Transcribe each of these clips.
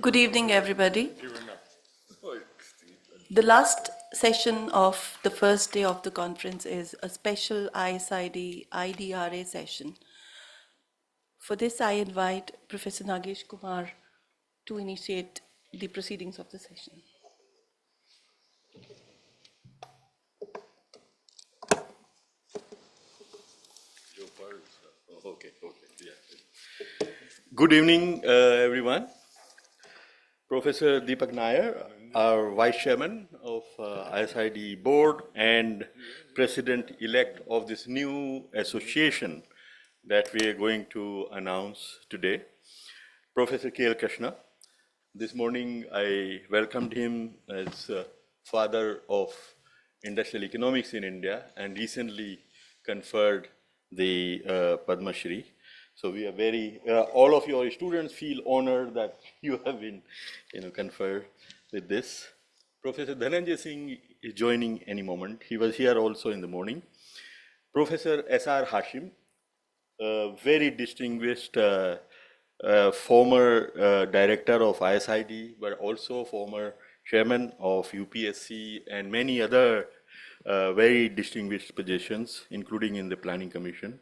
Good evening, everybody. The last session of the first day of the conference is a special ISID-IDRA session. For this, I invite Professor Nagesh Kumar to initiate the proceedings of the session. Good evening, everyone. Professor Deepak Nair, our Vice Chairman of ISID Board and President-elect of this new association that we are going to announce today. Professor K.L. Krishna. This morning I welcomed him as father of industrial economics in India and recently conferred the Padma Shri. So we are very, all of your students feel honored that you have been, conferred with this. Professor Dhananjay Singh is joining any moment. He was here also in the morning. Professor S.R. Hashim, very distinguished former director of ISID, but also former chairman of UPSC and many other very distinguished positions, including in the Planning Commission.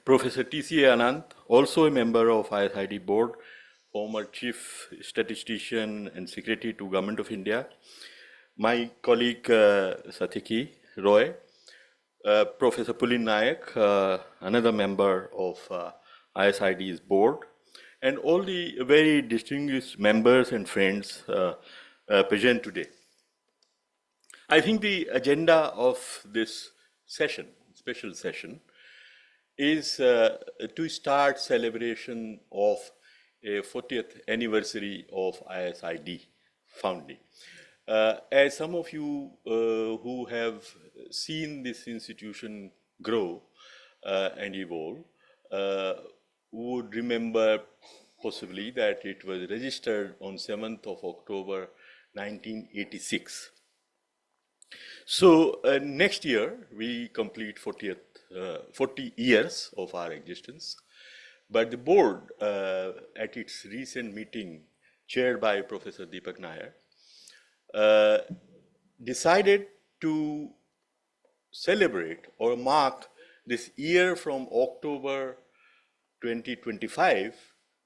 Professor T.C.A. Anand, also a member of ISID board, former chief statistician and secretary to Government of India. My colleague Satyaki Roy, Professor Pulin Nayak, another member of ISID's board, and all the very distinguished members and friends present today. I think the agenda of this session, special session, is to start celebration of a 40th anniversary of ISID founding. As some of you who have seen this institution grow and evolve would remember possibly that it was registered on 7th of October 1986. So next year we complete 40 years of our existence, but the board at its recent meeting chaired by Professor Deepak Nair decided to celebrate or mark this year from October 2025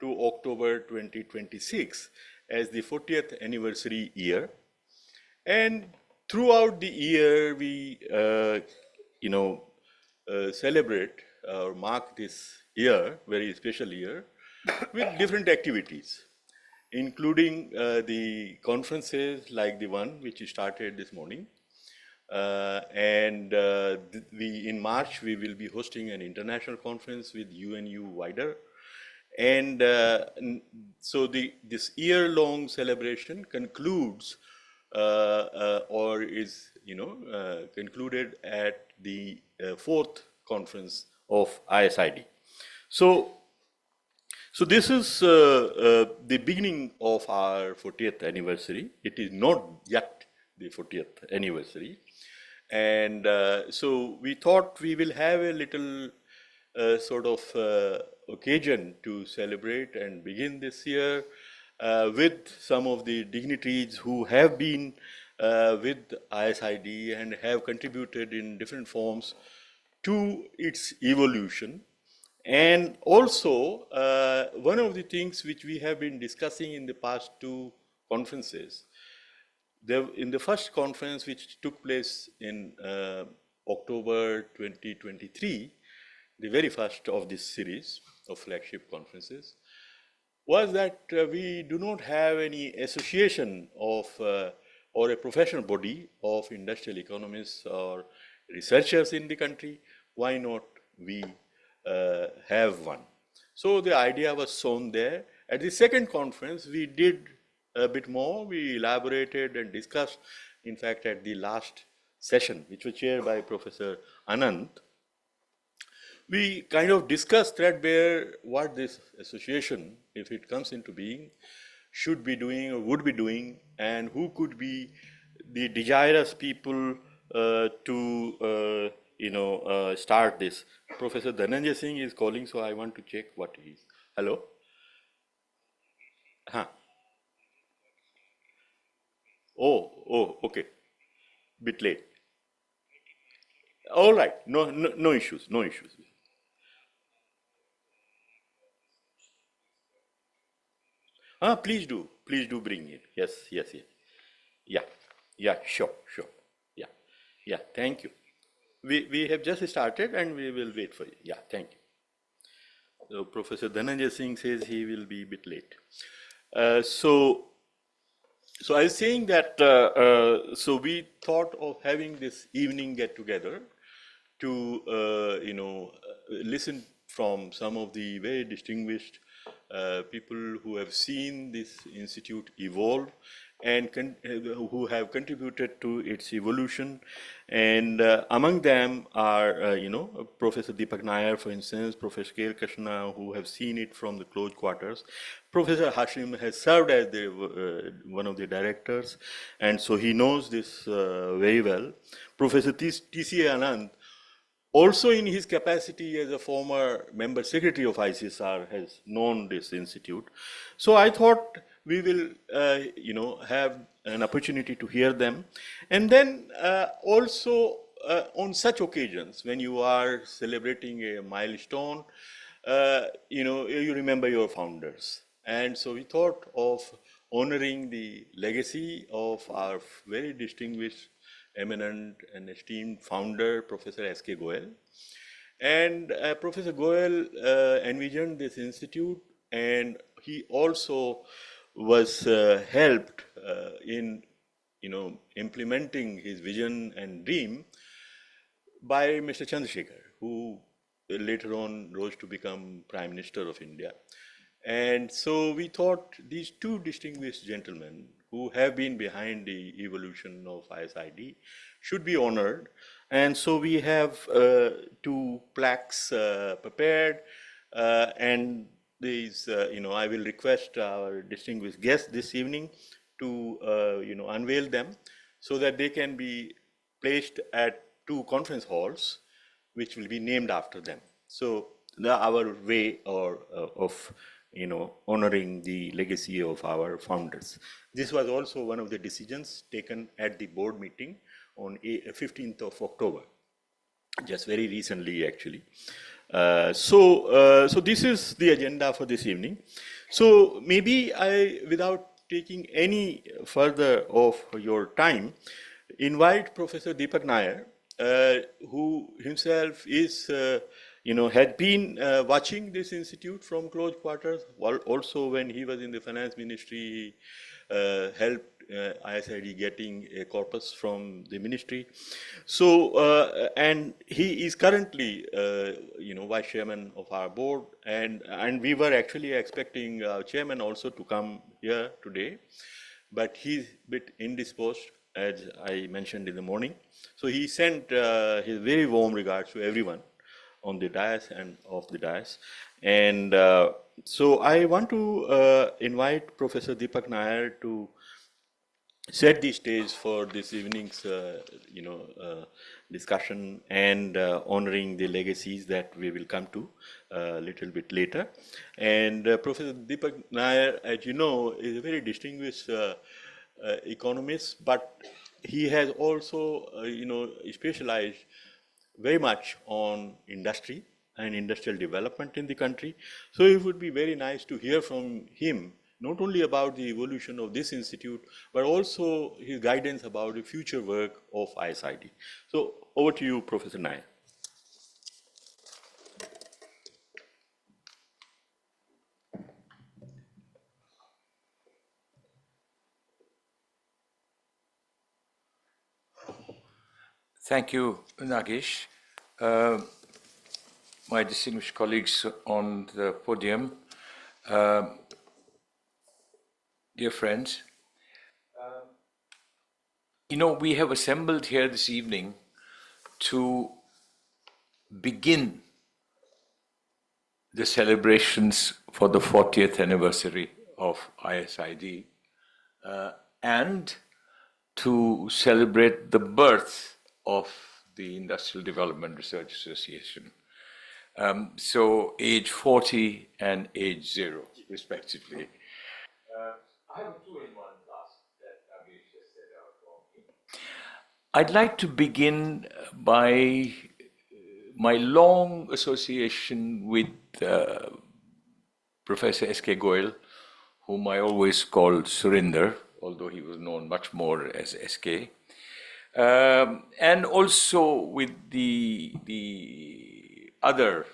to October 2026 as the 40th anniversary year. And throughout the year, we, celebrate or mark this year, very special year, with different activities, including the conferences like the one which started this morning. In March, we will be hosting an international conference with UNU wider. And so this year-long celebration concludes or is concluded at the fourth conference of ISID. So this is the beginning of our 40th anniversary. It is not yet the 40th anniversary. And so we thought we will have a little sort of occasion to celebrate and begin this year with some of the dignitaries who have been with ISID and have contributed in different forms to its evolution. And also, one of the things which we have been discussing in the past two conferences, in the first conference which took place in October 2023, the very first of this series of flagship conferences, was that we do not have any association of or a professional body of industrial economists or researchers in the country. Why not we have one? So the idea was sown there. At the second conference, we did a bit more. We elaborated and discussed, in fact, at the last session, which was chaired by Professor Anand. We kind of discussed threadbare what this association, if it comes into being, should be doing or would be doing, and who could be the desirous people to start this. Professor Dhananjay Singh is calling, so I want to check what he is. Hello? Oh, okay. Bit late. All right. No issues. No issues. Please do bring it. Yes. Yeah, sure. Yeah, yeah. Thank you. We have just started and we will wait for you. Yeah, thank you. So Professor Dhananjay Singh says he will be a bit late. Uh, so So I was saying that, so we thought of having this evening get together to, listen from some of the very distinguished people who have seen this institute evolve and who have contributed to its evolution. And among them are, Professor Deepak Nair, for instance, Professor K. L. Krishna, who have seen it from the close quarters. Professor Hashim has served as one of the directors, and so he knows this very well. Professor T.C. Anand, also in his capacity as a former member secretary of ICSR, has known this institute. So I thought we will, have an opportunity to hear them. And then also on such occasions, when you are celebrating a milestone, you remember your founders. And so we thought of honoring the legacy of our very distinguished, eminent, and esteemed founder, Professor S.K. Goel. And Professor Goel envisioned this institute, and he also was helped in, implementing his vision and dream by Mr. Chandrasekhar, who later on rose to become Prime Minister of India. And so we thought these two distinguished gentlemen who have been behind the evolution of ISID should be honored. And so we have two plaques prepared, and these, I will request our distinguished guests this evening to, unveil them so that they can be placed at two conference halls, which will be named after them. So our way of honoring the legacy of our founders. This was also one of the decisions taken at the board meeting on 15th of October, just very recently actually. So this is the agenda for this evening. So maybe without taking any further of your time, invite Professor Deepak Nair, who himself is, had been watching this institute from close quarters. Also, when he was in the finance ministry, helped ISID getting a corpus from the ministry. So, and he is currently, vice chairman of our board, and we were actually expecting our chairman also to come here today, but he's a bit indisposed, as I mentioned in the morning. So he sent his very warm regards to everyone on the dais and off the dais. And so I want to invite Professor Deepak Nair to set the stage for this evening's, discussion and honoring the legacies that we will come to a little bit later. And Professor Deepak Nair, as you know, is a very distinguished economist, but he has also, specialized very much on industry and industrial development in the country. So it would be very nice to hear from him, not only about the evolution of this institute, but also his guidance about the future work of ISID. So over to you, Professor Nair. Thank you, Nagesh. My distinguished colleagues on the podium, dear friends, we have assembled here this evening to begin the celebrations for the 40th anniversary of ISID and to celebrate the birth of the Industrial Development Research Association. So age 40 and age 0, respectively. I have a two-in-one class that Nagesh just set I'd like to begin by my long association with Professor S.K. Goyal, whom I always called Surinder, although he was known much more as S.K., and also with the other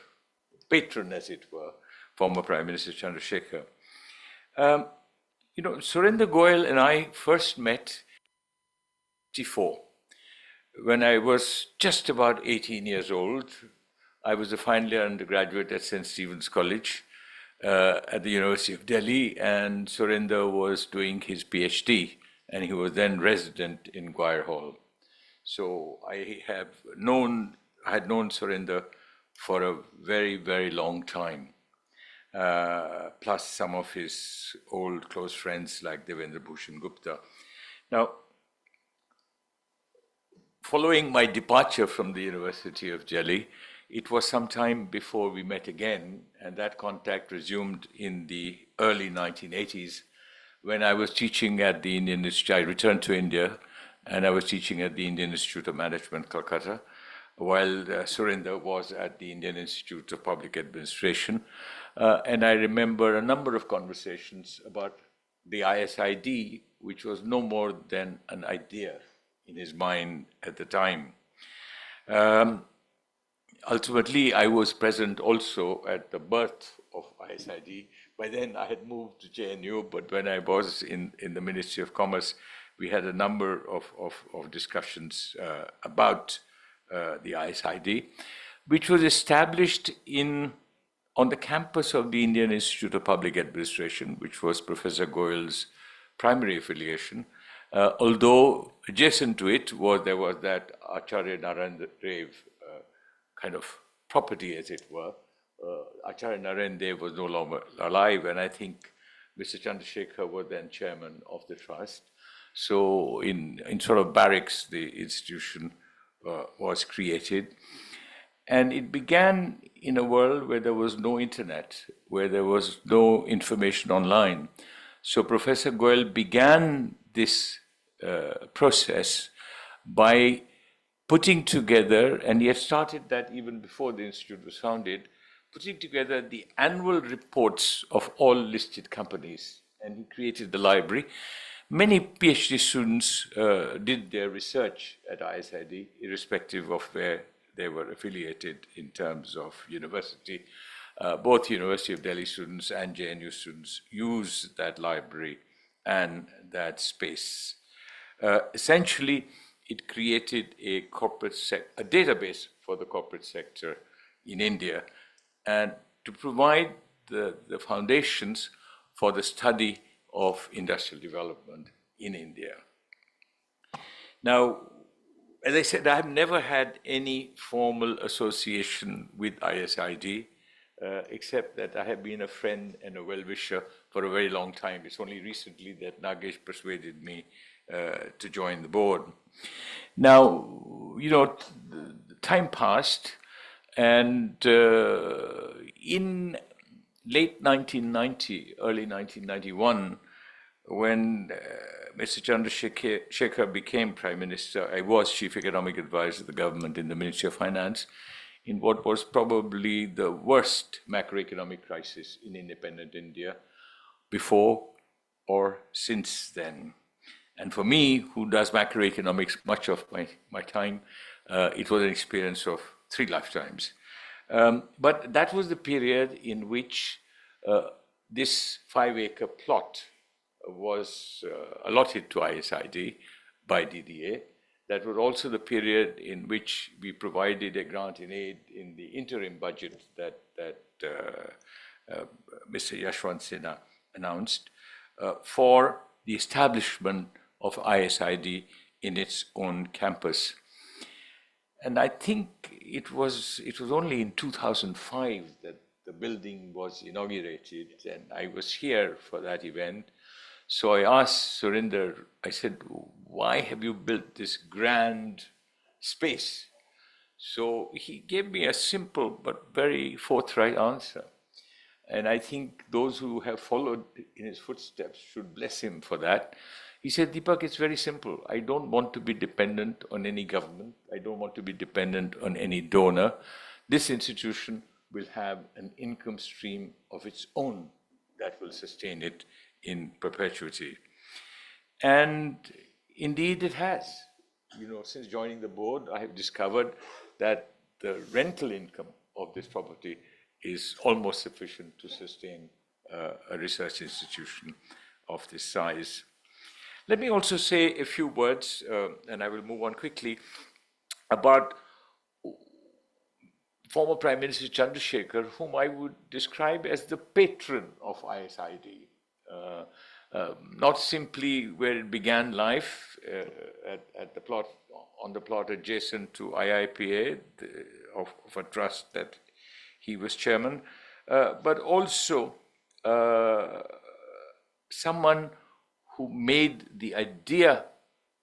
patron, as it were, former Prime Minister Chandrasekhar. Surinder Goyal and I first met in 1984, when I was just about 18 years old. I was a final year undergraduate at St. Stephen's College at the University of Delhi, and Surinder was doing his PhD, and he was then resident in Guyer Hall. So I had known Surinder for a very, very long time, plus some of his old close friends like Devendra Bhushan Gupta. Now, following my departure from the University of Delhi, it was some time before we met again, and that contact resumed in the early 1980s when I was teaching at the Indian Institute. I returned to India, and I was teaching at the Indian Institute of Management, Calcutta, while Surinder was at the Indian Institute of Public Administration. And I remember a number of conversations about the ISID, which was no more than an idea in his mind at the time. Ultimately, I was present also at the birth of ISID. By then, I had moved to JNU, but when I was in the Ministry of Commerce, we had a number of discussions about the ISID, which was established on the campus of the Indian Institute of Public Administration, which was Professor Goyal's primary affiliation. Although adjacent to it there was that Acharya Narayan Dev kind of property, as it were. Acharya Narayan Dev was no longer alive, and I think Mr. Chandrasekhar was then chairman of the trust. So in sort of barracks, the institution was created. And it began in a world where there was no internet, where there was no information online. So Professor Goyal began this process by putting together, and he had started that even before the institute was founded, putting together the annual reports of all listed companies. And he created the library. Many PhD students did their research at ISID, irrespective of where they were affiliated in terms of university. Both University of Delhi students and JNU students use that library and that space. Essentially, it created a database for the corporate sector in India, and to provide the foundations for the study of industrial development in India. Now, as I said, I have never had any formal association with ISID, except that I have been a friend and a well-wisher for a very long time. It's only recently that Nagesh persuaded me to join the board. Now, time passed, and in late 1990, early 1991, when Mr. Chandrasekhar became Prime Minister, I was Chief Economic Advisor of the government in the Ministry of Finance in what was probably the worst macroeconomic crisis in independent India before or since then. And for me, who does macroeconomics much of my time, it was an experience of 3 lifetimes. But that was the period in which this 5-acre plot was allotted to ISID by DDA. That was also the period in which we provided a grant in aid in the interim budget that Mr. Yashwant Sinha announced for the establishment of ISID in its own campus. And I think it was only in 2005 that the building was inaugurated, and I was here for that event. So I asked Surinder, I said, why have you built this grand space? So he gave me a simple but very forthright answer. and I think those who have followed in his footsteps should bless him for that. He said, Deepak, it's very simple. I don't want to be dependent on any government. I don't want to be dependent on any donor. This institution will have an income stream of its own that will sustain it in perpetuity. And indeed it has. Since joining the board, I have discovered that the rental income of this property is almost sufficient to sustain a research institution of this size. Let me also say a few words, and I will move on quickly, about former Prime Minister Chandrasekhar, whom I would describe as the patron of ISID. Not simply where it began life, at the plot, on the plot adjacent to IIPA, of a trust that he was chairman, but also someone who made the idea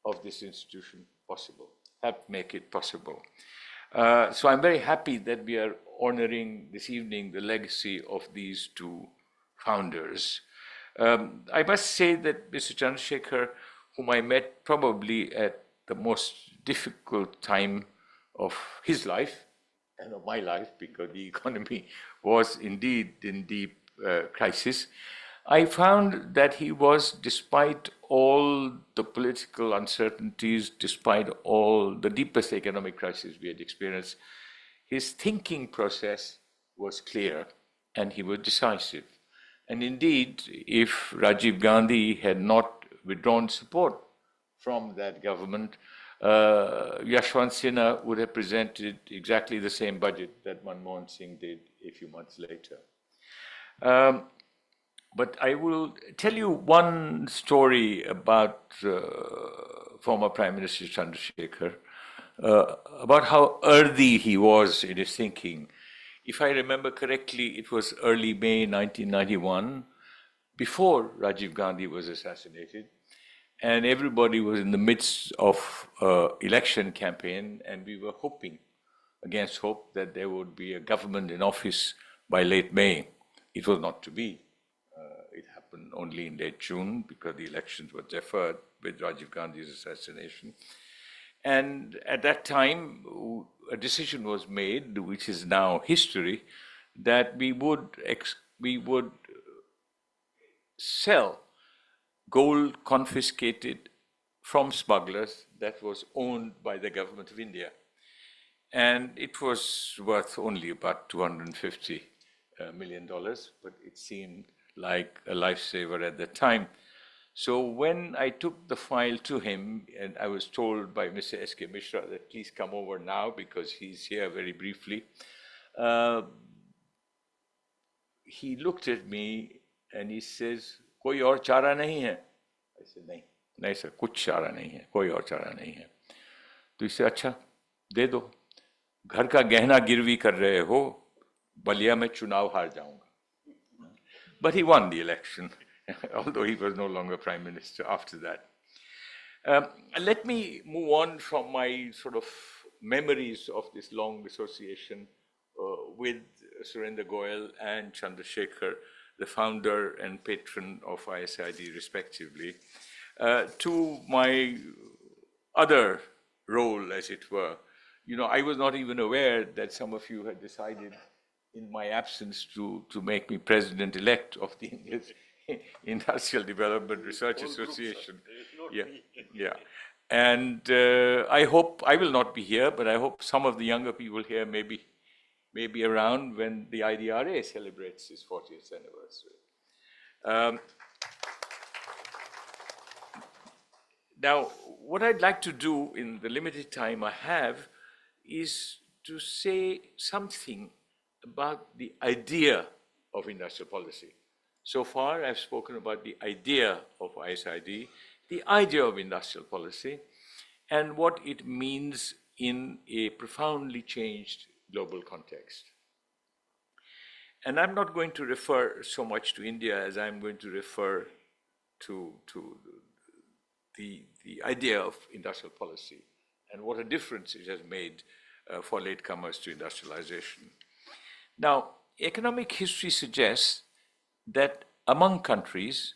of this institution possible, helped make it possible. So I'm very happy that we are honoring this evening the legacy of these two founders. I must say that Mr. Chandrasekhar, whom I met probably at the most difficult time of his life and of my life, because the economy was indeed in deep crisis, I found that he was, despite all the political uncertainties, despite all the deepest economic crisis we had experienced, his thinking process was clear and he was decisive. And indeed, if Rajiv Gandhi had not withdrawn support from that government, Yashwant Sinha would have presented exactly the same budget that Manmohan Singh did a few months later. But I will tell you one story about former Prime Minister Chandrasekhar, about how earthy he was in his thinking. If I remember correctly, it was early May 1991, before Rajiv Gandhi was assassinated, and everybody was in the midst of election campaign, and we were hoping, against hope, that there would be a government in office by late May. It was not to be. It happened only in late June because the elections were deferred with Rajiv Gandhi's assassination. And at that time, a decision was made, which is now history, that we would sell gold confiscated from smugglers that was owned by the government of India. And it was worth only about $250 million, but it seemed like a lifesaver at the time. So when I took the file to him, and I was told by Mr. S.K. Mishra that please come over now because he's here very briefly, he looked at me and he says, "Koi aur chara nahi hai?" I said, "Nahi sir, kuch chara nahi hai, koi aur chara nahi hai." तो इससे अच्छा दे दो, घर का गहना गिरवी कर रहे हो, बलिया में चुनाव हार जाऊंगा. But he won the election, although he was no longer Prime Minister after that. Let me move on from my sort of memories of this long association with Surendra Goyal and Chandrasekhar, the founder and patron of ISID respectively, to my other role, as it were. I was not even aware that some of you had decided in my absence to make me president-elect of the Industrial Development Research Association. Yeah. And I hope, I will not be here, but I hope some of the younger people here may be around when the IDRA celebrates its 40th anniversary. Now, what I'd like to do in the limited time I have is to say something about the idea of industrial policy. So far, I've spoken about the idea of ISID, the idea of industrial policy, and what it means in a profoundly changed global context. And I'm not going to refer so much to India as I'm going to refer to the idea of industrial policy and what a difference it has made for latecomers to industrialization. Now, economic history suggests that among countries,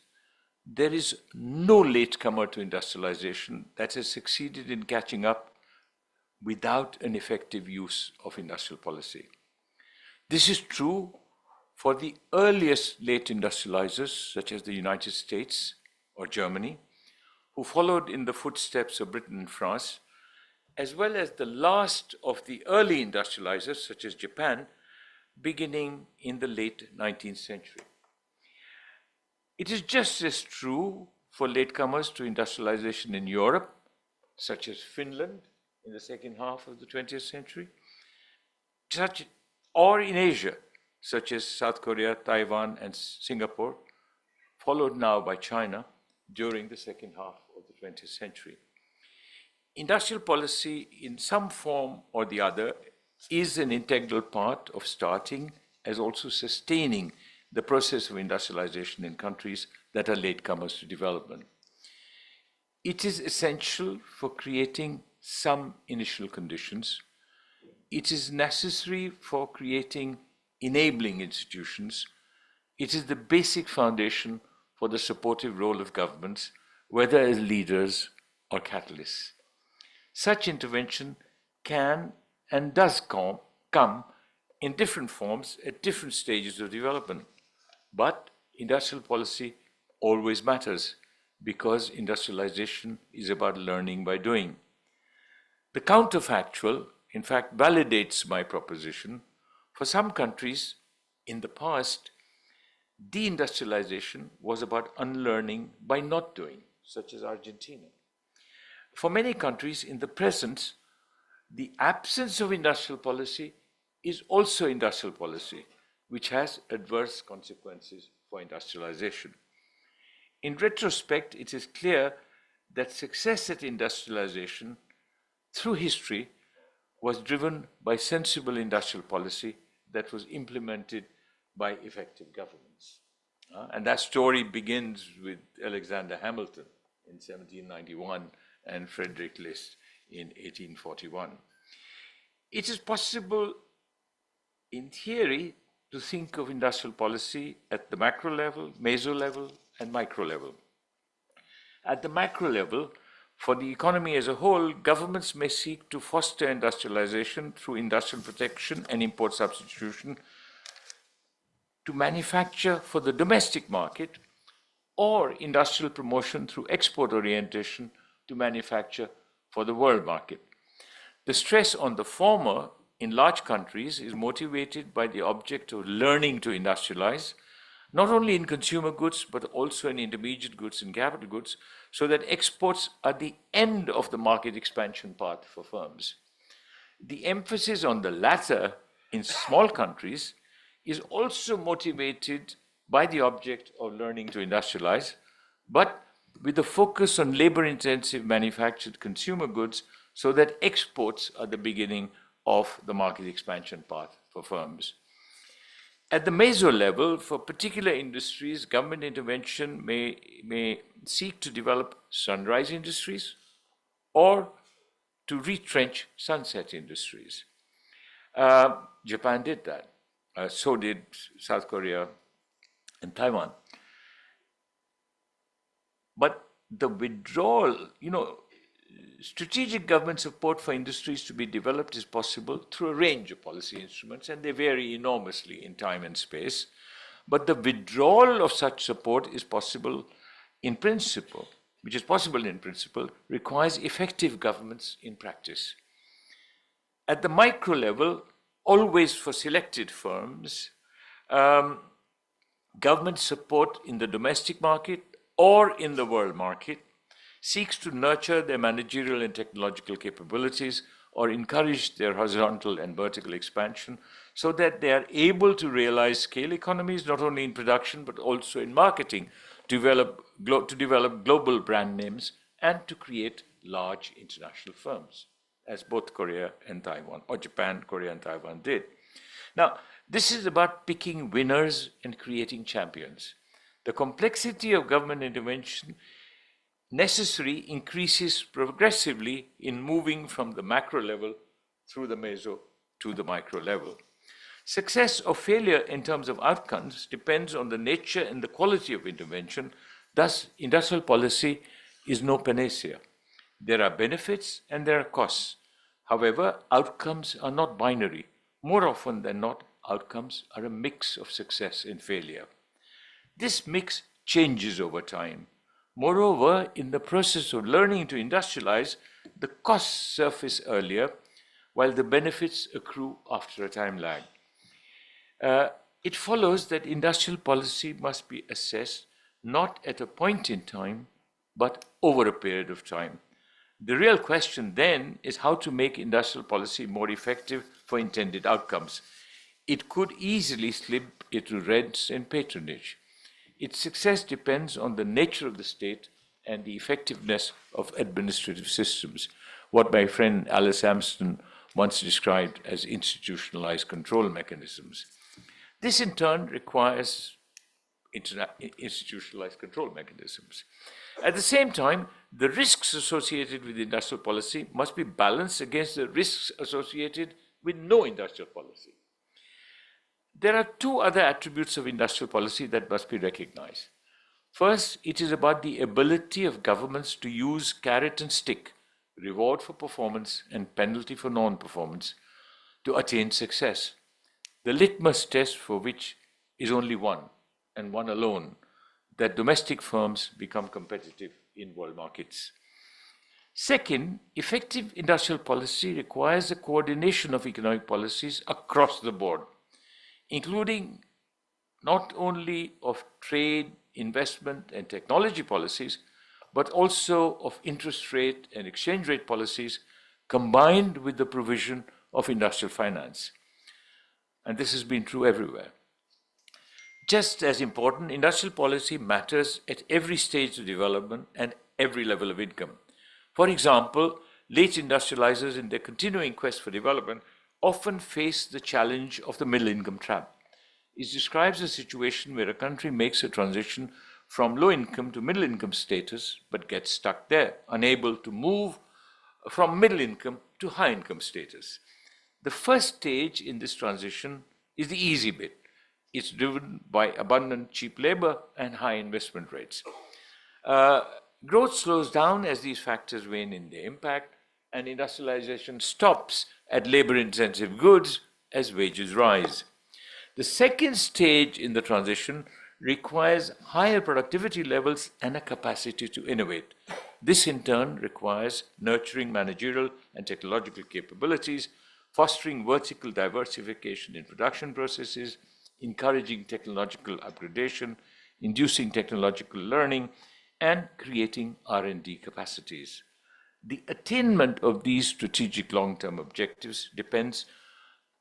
there is no latecomer to industrialization that has succeeded in catching up without an effective use of industrial policy. This is true for the earliest late industrializers, such as the United States or Germany, who followed in the footsteps of Britain and France, as well as the last of the early industrializers, such as Japan, beginning in the late 19th century. It is just as true for latecomers to industrialization in Europe, such as Finland in the second half of the 20th century, or in Asia, such as South Korea, Taiwan, and Singapore, followed now by China during the second half of the 20th century. Industrial policy, in some form or the other, is an integral part of starting as also sustaining the process of industrialization in countries that are latecomers to development. It is essential for creating some initial conditions. It is necessary for creating enabling institutions. It is the basic foundation for the supportive role of governments, whether as leaders or catalysts. Such intervention can and does come in different forms at different stages of development. But industrial policy always matters because industrialization is about learning by doing. The counterfactual, in fact, validates my proposition. For some countries in the past, deindustrialization was about unlearning by not doing, such as Argentina. For many countries in the present, the absence of industrial policy is also industrial policy, which has adverse consequences for industrialization. In retrospect, it is clear that success at industrialization through history was driven by sensible industrial policy that was implemented by effective governments. And that story begins with Alexander Hamilton in 1791 and Frederick List in 1841. It is possible, in theory, to think of industrial policy at the macro level, meso level, and micro level. At the macro level, for the economy as a whole, governments may seek to foster industrialization through industrial protection and import substitution, to manufacture for the domestic market, or industrial promotion through export orientation to manufacture for the world market. The stress on the former in large countries is motivated by the object of learning to industrialize, not only in consumer goods, but also in intermediate goods and capital goods, so that exports are the end of the market expansion path for firms. The emphasis on the latter in small countries is also motivated by the object of learning to industrialize, but with a focus on labor-intensive manufactured consumer goods so that exports are the beginning of the market expansion path for firms. At the meso level, for particular industries, government intervention may seek to develop sunrise industries or to retrench sunset industries. Japan did that. So did South Korea and Taiwan. But the withdrawal, strategic government support for industries to be developed is possible through a range of policy instruments, and they vary enormously in time and space. But the withdrawal of such support is possible in principle, requires effective governments in practice. At the micro level, always for selected firms, government support in the domestic market or in the world market seeks to nurture their managerial and technological capabilities or encourage their horizontal and vertical expansion so that they are able to realize scale economies not only in production but also in marketing, to develop global brand names and to create large international firms, as both Korea and Taiwan, or Japan, Korea, and Taiwan did. Now, this is about picking winners and creating champions. The complexity of government intervention necessary increases progressively in moving from the macro level through the meso to the micro level. Success or failure in terms of outcomes depends on the nature and the quality of intervention. Thus, industrial policy is no panacea. There are benefits and there are costs. However, outcomes are not binary. More often than not, outcomes are a mix of success and failure. This mix changes over time. Moreover, in the process of learning to industrialize, the costs surface earlier, while the benefits accrue after a time lag. It follows that industrial policy must be assessed not at a point in time, but over a period of time. The real question then is how to make industrial policy more effective for intended outcomes. It could easily slip into rents and patronage. Its success depends on the nature of the state and the effectiveness of administrative systems, what my friend Alice Amston once described as institutionalized control mechanisms. This in turn requires institutionalized control mechanisms. At the same time, the risks associated with industrial policy must be balanced against the risks associated with no industrial policy. There are two other attributes of industrial policy that must be recognized. First, it is about the ability of governments to use carrot and stick, reward for performance and penalty for non-performance, to attain success. The litmus test for which is only one, and one alone, that domestic firms become competitive in world markets. Second, effective industrial policy requires a coordination of economic policies across the board, including not only of trade, investment, and technology policies, but also of interest rate and exchange rate policies, combined with the provision of industrial finance. And this has been true everywhere. Just as important, industrial policy matters at every stage of development and every level of income. For example, late industrializers in their continuing quest for development often face the challenge of the middle income trap. It describes a situation where a country makes a transition from low income to middle income status, but gets stuck there, unable to move from middle income to high income status. The first stage in this transition is the easy bit. It's driven by abundant cheap labor and high investment rates. Growth slows down as these factors wane in their impact, and industrialization stops at labor-intensive goods as wages rise. The second stage in the transition requires higher productivity levels and a capacity to innovate. This in turn requires nurturing managerial and technological capabilities, fostering vertical diversification in production processes, encouraging technological upgradation, inducing technological learning, and creating R&D capacities. The attainment of these strategic long-term objectives depends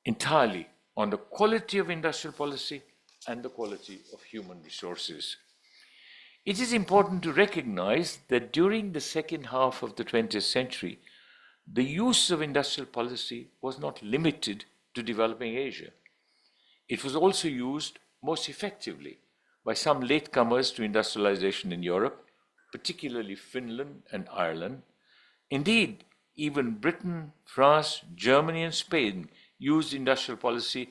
entirely on the quality of industrial policy and the quality of human resources. It is important to recognize that during the second half of the 20th century, the use of industrial policy was not limited to developing Asia. It was also used most effectively by some latecomers to industrialization in Europe, particularly Finland and Ireland. Indeed, even Britain, France, Germany, and Spain used industrial policy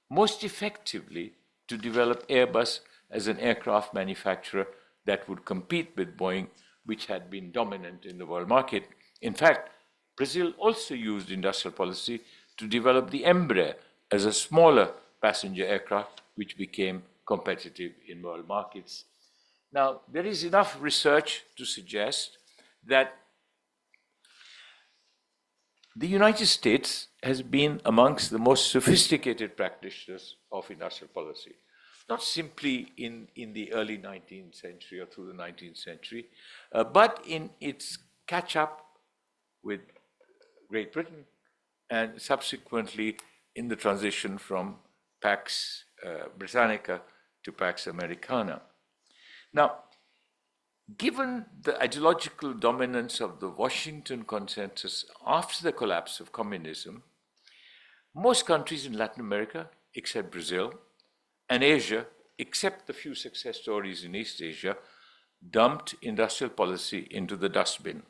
most effectively to develop Airbus as an aircraft manufacturer that would compete with Boeing, which had been dominant in the world market. In fact, Brazil also used industrial policy to develop the Embraer as a smaller passenger aircraft, which became competitive in world markets. Now, there is enough research to suggest that the United States has been amongst the most sophisticated practitioners of industrial policy, not simply in the early 19th century or through the 19th century, but in its catch-up with Great Britain and subsequently in the transition from Pax Britannica to Pax Americana. Now, given the ideological dominance of the Washington Consensus after the collapse of communism, most countries in Latin America, except Brazil, and Asia, except the few success stories in East Asia, dumped industrial policy into the dustbin.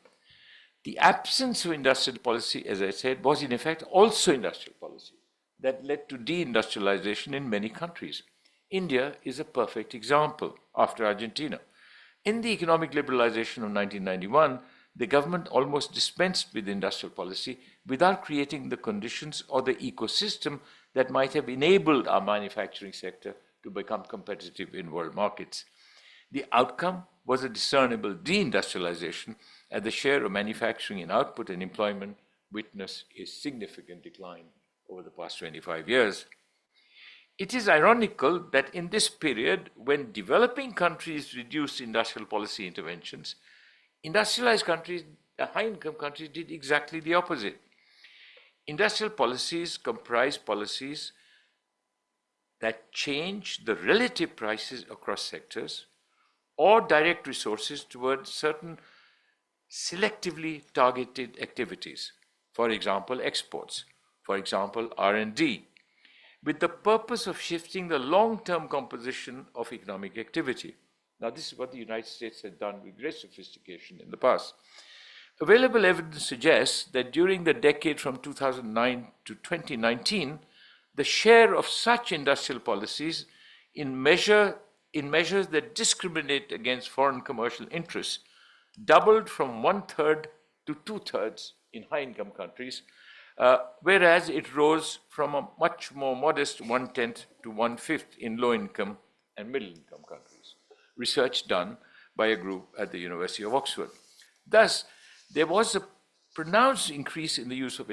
The absence of industrial policy, as I said, was in effect also industrial policy. that led to deindustrialization in many countries. India is a perfect example after Argentina. In the economic liberalization of 1991, the government almost dispensed with industrial policy without creating the conditions or the ecosystem that might have enabled our manufacturing sector to become competitive in world markets. The outcome was a discernible deindustrialization, as the share of manufacturing in output and employment witnessed a significant decline over the past 25 years. It is ironical that in this period, when developing countries reduced industrial policy interventions, industrialized countries, high-income countries, did exactly the opposite. Industrial policies comprise policies that change the relative prices across sectors or direct resources towards certain selectively targeted activities, for example, exports, for example, R&D, with the purpose of shifting the long-term composition of economic activity. Now, this is what the United States has done with great sophistication in the past. Available evidence suggests that during the decade from 2009 to 2019, the share of such industrial policies in measures that discriminate against foreign commercial interests doubled from 1/3 to 2/3 in high-income countries, whereas it rose from a much more modest 1/10 to 1/5 in low-income and middle-income countries. Research done by a group at the University of Oxford. Thus, there was a pronounced increase in the use of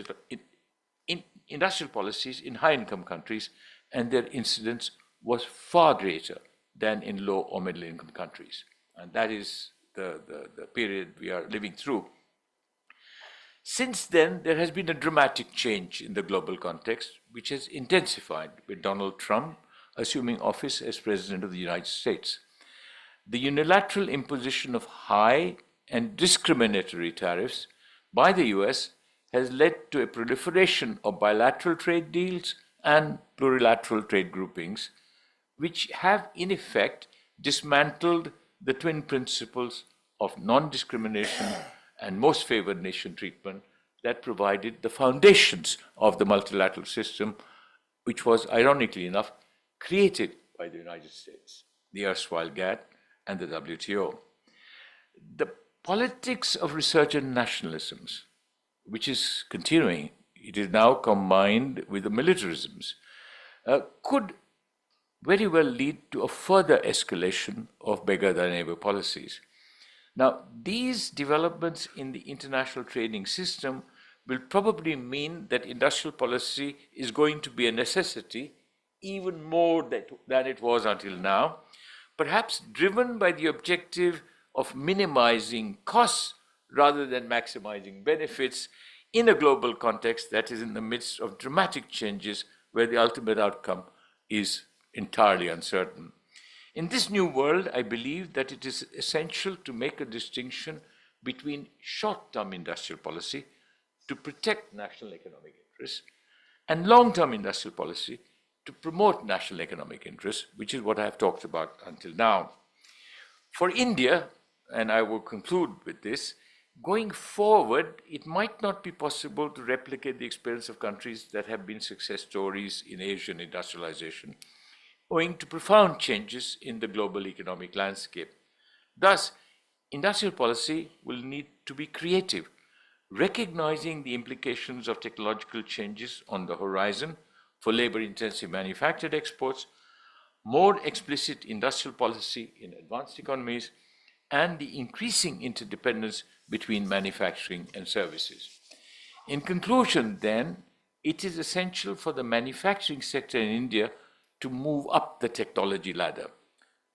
industrial policies in high-income countries, and their incidence was far greater than in low or middle-income countries. And that is the period we are living through. Since then, there has been a dramatic change in the global context, which has intensified with Donald Trump assuming office as President of the United States. The unilateral imposition of high and discriminatory tariffs by the US has led to a proliferation of bilateral trade deals and plurilateral trade groupings, which have in effect dismantled the twin principles of non-discrimination and most favored nation treatment that provided the foundations of the multilateral system, which was, ironically enough, created by the United States, the erstwhile GATT, and the WTO. The politics of research and nationalisms, which is continuing, it is now combined with the militarisms, could very well lead to a further escalation of beggar-thy-neighbor policies. Now, these developments in the international trading system will probably mean that industrial policy is going to be a necessity even more than it was until now, perhaps driven by the objective of minimizing costs rather than maximizing benefits in a global context that is in the midst of dramatic changes where the ultimate outcome is entirely uncertain. In this new world, I believe that it is essential to make a distinction between short-term industrial policy to protect national economic interests and long-term industrial policy to promote national economic interests, which is what I have talked about until now. For India, and I will conclude with this, going forward, it might not be possible to replicate the experience of countries that have been success stories in Asian industrialization, owing to profound changes in the global economic landscape. Thus, industrial policy will need to be creative, recognizing the implications of technological changes on the horizon for labor-intensive manufactured exports, more explicit industrial policy in advanced economies, and the increasing interdependence between manufacturing and services. In conclusion, then, it is essential for the manufacturing sector in India to move up the technology ladder.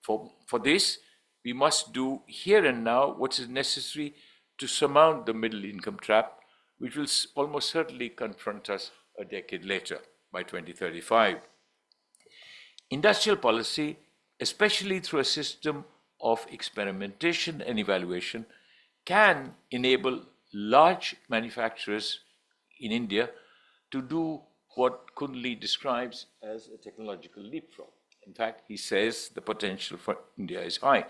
For this, we must do here and now what is necessary to surmount the middle income trap, which will almost certainly confront us a decade later, by 2035. Industrial policy, especially through a system of experimentation and evaluation, can enable large manufacturers in India to do what Kundli describes as a technological leapfrog. In fact, he says the potential for India is high.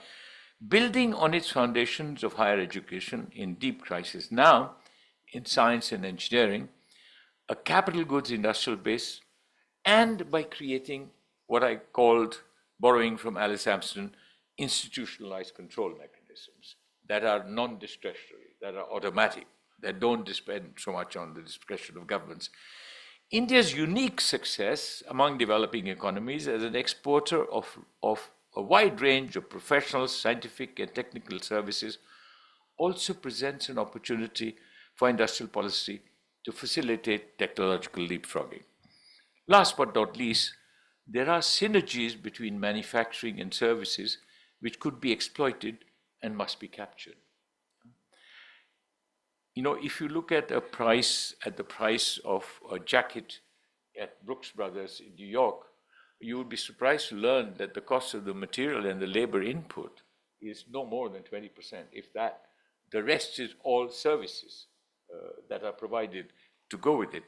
Building on its foundations of higher education in deep crisis now, in science and engineering, a capital goods industrial base, and by creating what I called, borrowing from Alice Sampson, institutionalized control mechanisms that are non-discretionary, that are automatic, that don't depend so much on the discretion of governments. India's unique success among developing economies as an exporter of a wide range of professional, scientific, and technical services also presents an opportunity for industrial policy to facilitate technological leapfrogging. Last but not least, there are synergies between manufacturing and services which could be exploited and must be captured. You know, if you look at the price of a jacket at Brooks Brothers in New York, you would be surprised to learn that the cost of the material and the labor input is no more than 20%, if that. The rest is all services that are provided to go with it.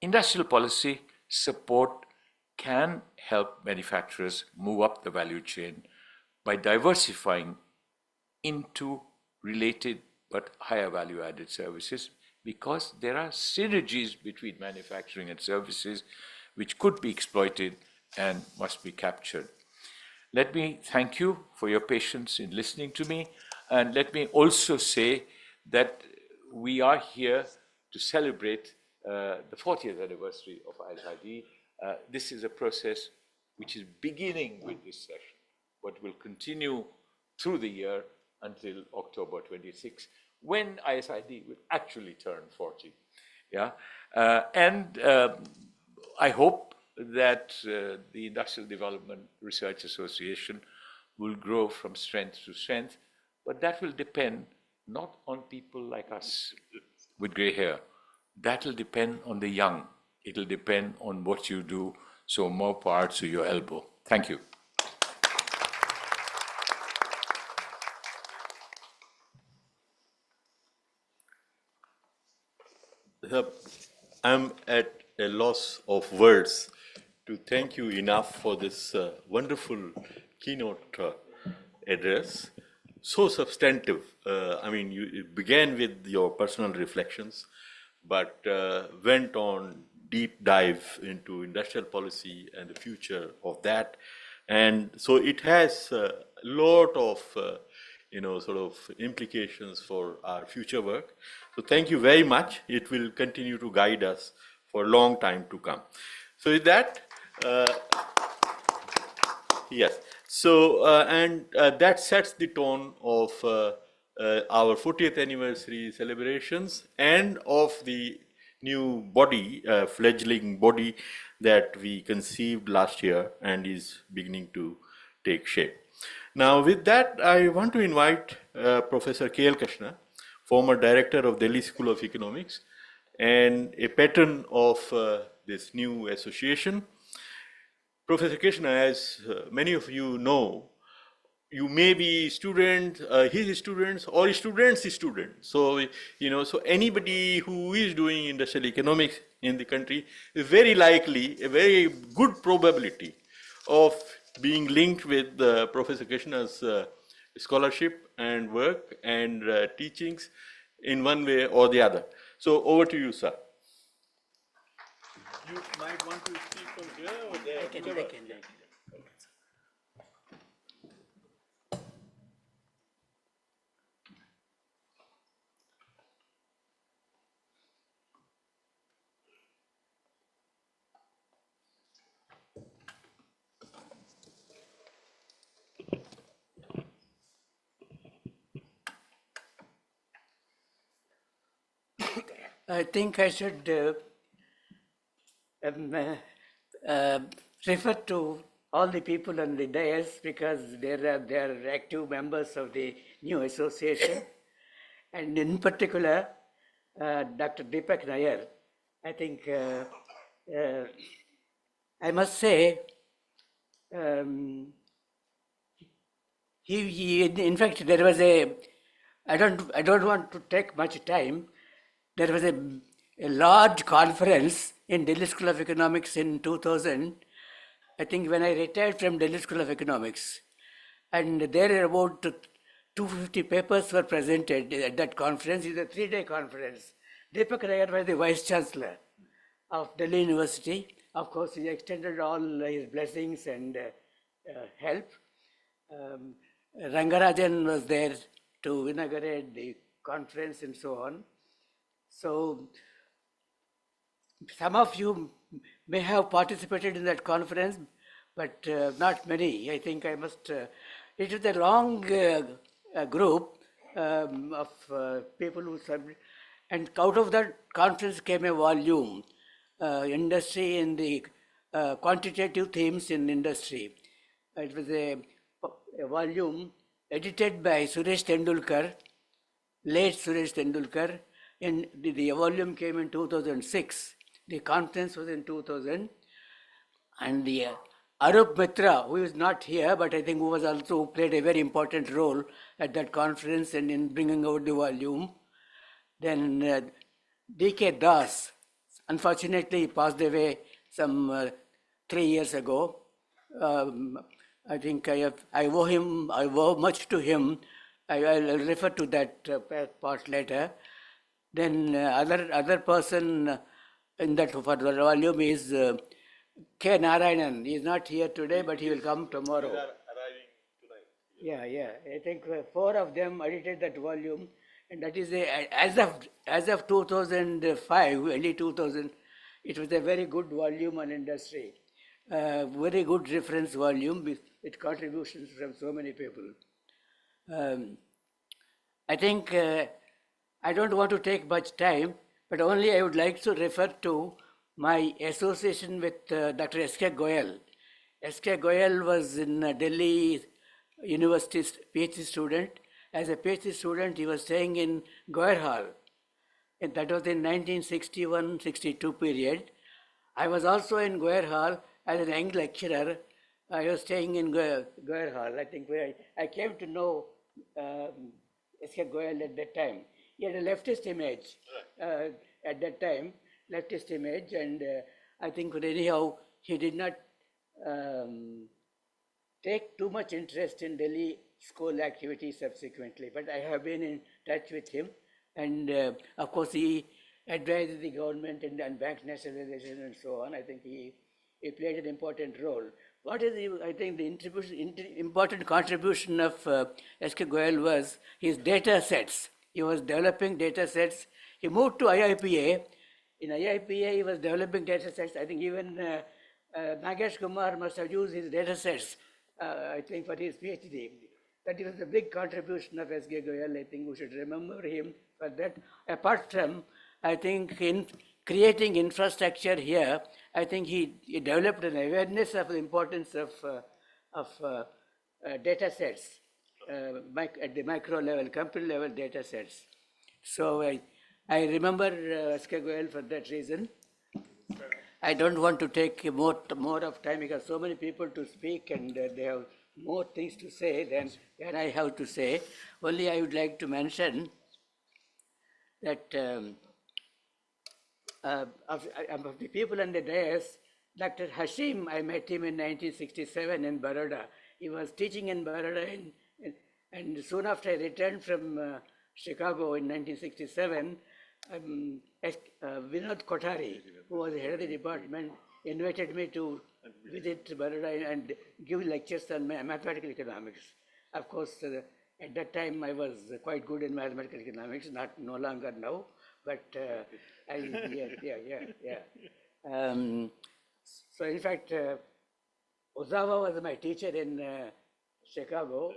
Industrial policy support can help manufacturers move up the value chain by diversifying into related but higher value added services, because there are synergies between manufacturing and services which could be exploited and must be captured. Let me thank you for your patience in listening to me, and let me also say that we are here to celebrate the 40th anniversary of ISID. This is a process which is beginning with this session, but will continue through the year until October 26, when ISID will actually turn 40. Yeah, I hope that the Industrial Development Research Association will grow from strength to strength, but that will depend not on people like us with gray hair. That will depend on the young. It will depend on what you do, so more power to your elbow. Thank you. I'm at a loss of words to thank you enough for this wonderful keynote address. So substantive. I mean, it began with your personal reflections, but went on deep dive into industrial policy and the future of that. And so it has a lot of sort of implications for our future work. So thank you very much. It will continue to guide us for a long time to come. So with that, yes. So, that sets the tone of our 40th anniversary celebrations and of the new body, fledgling body that we conceived last year and is beginning to take shape. Now, with that, I want to invite Professor K.L. Krishna, former director of Delhi School of Economics and a patron of this new association. Professor Krishna, as many of you know, you may be students, his students, or students' students. So, so anybody who is doing industrial economics in the country is very likely, a very good probability of being linked with Professor Krishna's scholarship and work and teachings in one way or the other. So over to you, sir. You might want to speak from here or there. I can. I think I should refer to all the people on the dais, because they are active members of the new association. And in particular, Dr. Deepak Nair. I think I must say, in fact, there was I don't want to take much time. There was a large conference in Delhi School of Economics in 2000, I think, when I retired from Delhi School of Economics. And there about 250 papers were presented at that conference. It's a 3-day conference. Deepak Nair was the Vice Chancellor of Delhi University. Of course, he extended all his blessings and help. Um, Rangarajan was there to inaugurate the conference and so on. So some of you may have participated in that conference, but not many. I think I must. It was a long group of people who submitted, and out of that conference came a volume, industry in the quantitative themes in industry. It was a volume edited by Suresh Tendulkar, late Suresh Tendulkar. In the volume came in 2006. The conference was in 2000, and the Arup Mitra, who is not here, but I think who was also played a very important role at that conference and in bringing out the volume. Then D.K. Das, unfortunately, he passed away some 3 years ago. I think I owe much to him. I'll refer to that part later. Then other person in that for the volume is K. Narayanan. He is not here today, but he will come tomorrow. They are arriving tonight. Yeah. I think 4 of them edited that volume, and that is as of 2005, early 2000, it was a very good volume on industry, very good reference volume with contributions from so many people. I think I don't want to take much time, but only I would like to refer to my association with Dr. S.K. Goyal. S.K. Goyal was in Delhi University PhD student. As a PhD student, he was staying in Goyal Hall. And that was in 1961-62 period. I was also in Goyal Hall as an young lecturer. I was staying in Goyal Hall. I think I came to know S.K. Goyal at that time. He had a leftist image at that time, leftist image, and I think anyhow he did not take too much interest in Delhi school activities subsequently. But I have been in touch with him, and of course he advised the government and bank nationalization and so on. I think he played an important role. What is I think the important contribution of S.K. Goyal was his data sets. He was developing data sets. He moved to IIPA. In IIPA, he was developing data sets. I think even Nagesh Kumar must have used his data sets, I think, for his PhD. That was a big contribution of S.K. Goyal. I think we should remember him for that. Apart from, I think, in creating infrastructure here, I think he developed an awareness of the importance of data sets at the micro level, company level data sets. So I remember S.K. Goyal for that reason. I don't want to take more of time because so many people to speak and they have more things to say than I have to say. Only I would like to mention that of the people on the dais, Dr. Hashim, I met him in 1967 in Baroda. He was teaching in Baroda, and soon after I returned from Chicago in 1967, Vinod Kothari, who was the head of the department, invited me to visit Baroda and give lectures on mathematical economics. Of course, at that time I was quite good in mathematical economics, no longer now, but so in fact, Ozawa was my teacher in Chicago,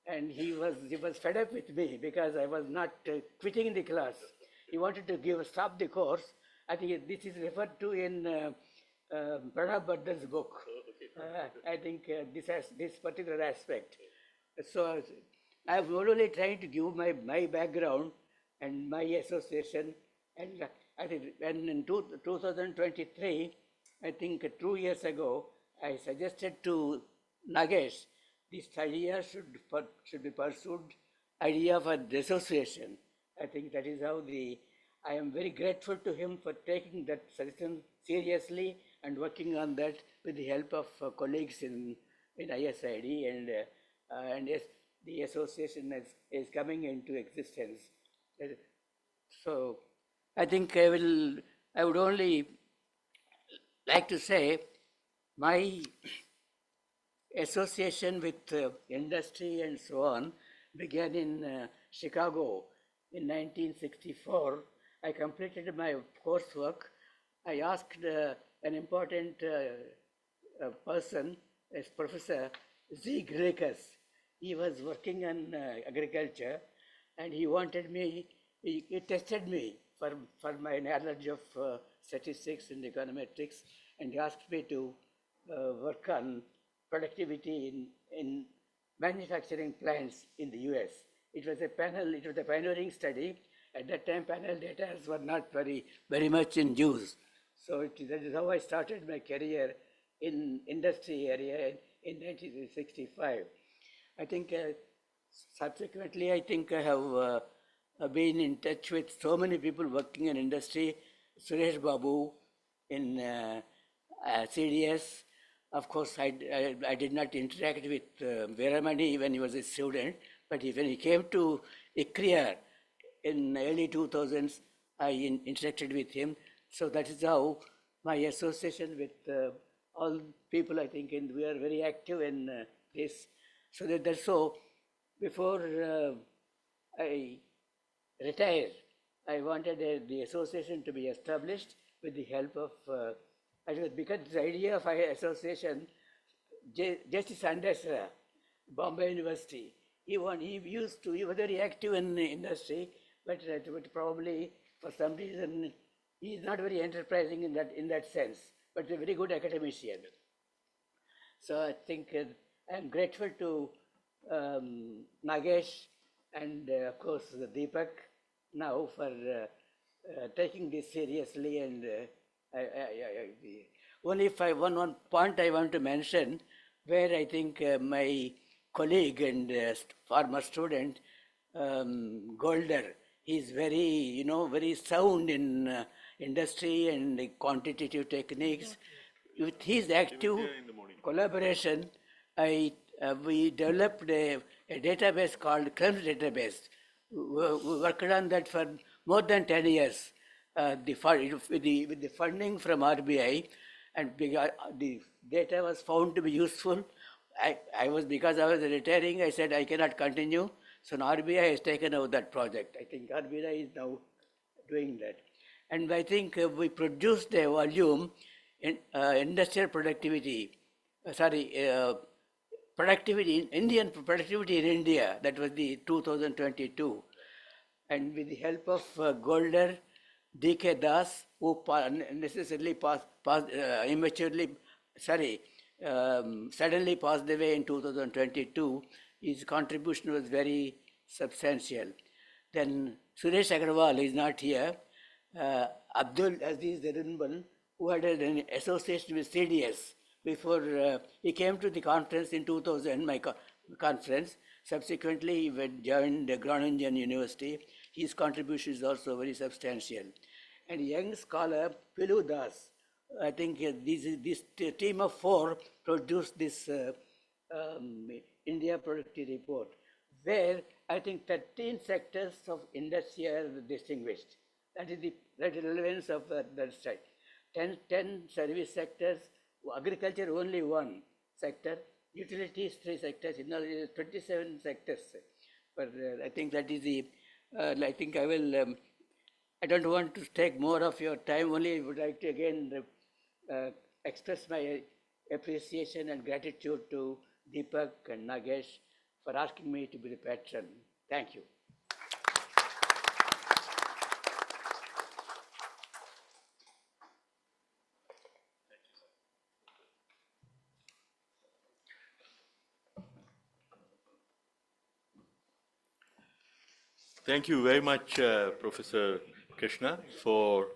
and he was fed up with me because I was not quitting the class. He wanted to stop the course. I think this is referred to in Pranab Bhadra's book. I think this particular aspect. So I was only trying to give my background and my association. And I think when in 2023, I think 2 years ago, I suggested to Nagesh, this idea should be pursued, idea for dissociation. I think that is how I am very grateful to him for taking that suggestion seriously and working on that with the help of colleagues in ISID, and yes, the association is coming into existence. So I think I would only like to say my association with industry and so on began in Chicago in 1964. I completed my coursework. I asked an important person, a professor, Z. Grekus. He was working on agriculture, and he wanted me, he tested me for my knowledge of statistics and econometrics, and he asked me to work on productivity in manufacturing plants in the US. It was a pioneering study. At that time, panel data were not very much in use. So that is how I started my career in industry area in 1965. I think subsequently, I think I have been in touch with so many people working in industry. Suresh Babu in CDS. Of course, I did not interact with Veeramani when he was a student, but when he came to ICRIA in early 2000s, I interacted with him. So that is how my association with all people, I think, and we are very active in this. So that's so. Before I retired, I wanted the association to be established with the help of, because the idea of our association, Justice Andesra, Bombay University, he was very active in the industry, but probably for some reason he is not very enterprising in that sense, but a very good academician. So I think I am grateful to Nagesh and of course Deepak now for taking this seriously. And only one point I want to mention, where I think my colleague and former student Golder, he's very sound in industry and quantitative techniques. With his active collaboration, we developed a database called Crumbs database. We worked on that for more than 10 years with the funding from RBI, and the data was found to be useful. Because I was retiring, I said I cannot continue. So now RBI has taken over that project. I think RBI is now doing that. And I think we produced a volume in industrial productivity, Indian productivity in India, that was the 2022. And with the help of Golder, D.K. Das, who necessarily suddenly passed away in 2022, his contribution was very substantial. Then Suresh Agarwal is not here. Abdul Aziz Zerinbal, who had an association with CDS before he came to the conference in 2000, my conference. Subsequently, he joined Groningen University. His contribution is also very substantial. And young scholar Pilu Das, I think this team of four produced this India Productivity Report, where I think 13 sectors of industry are distinguished. That is the relevance of that study. 10 service sectors, agriculture only one sector, utilities 3 sectors, 27 sectors. But I think that is the, I think I will, I don't want to take more of your time, only I would like to again express my appreciation and gratitude to Deepak and Nagesh for asking me to be the patron. Thank you. Thank you very much, Professor Krishna, for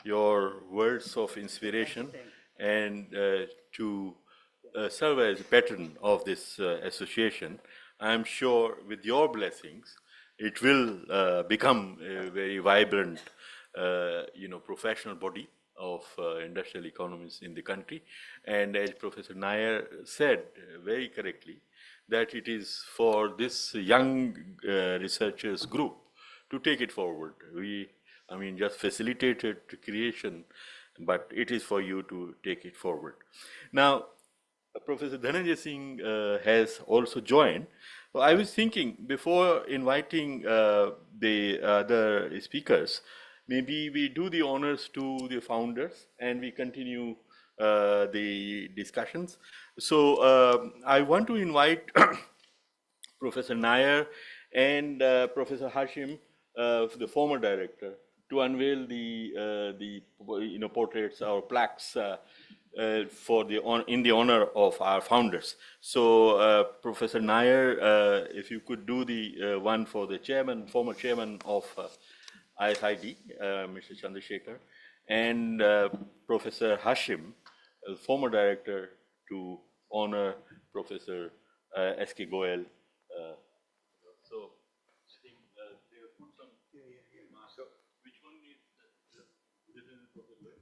your words of inspiration and to serve as patron of this association. I'm sure with your blessings, it will become a very vibrant, professional body of industrial economists in the country. And as Professor Nair said very correctly, that it is for this young researchers group to take it forward. We just facilitated creation but it is for you to take it forward. Now, Professor Dhananjay Singh has also joined. So I was thinking before inviting the other speakers, maybe we do the honors to the founders and we continue the discussions. So I want to invite Professor Nair and Professor Hashim, the former director, to unveil the portraits or plaques in the honor of our founders. So Professor Nair, if you could do the one for the chairman, former chairman of ISID, Mr. Chandrasekhar, and Professor Hashim, former director, to honor Professor S.K. Goel. So I think they have put some marks. So which one is this is Professor Goel?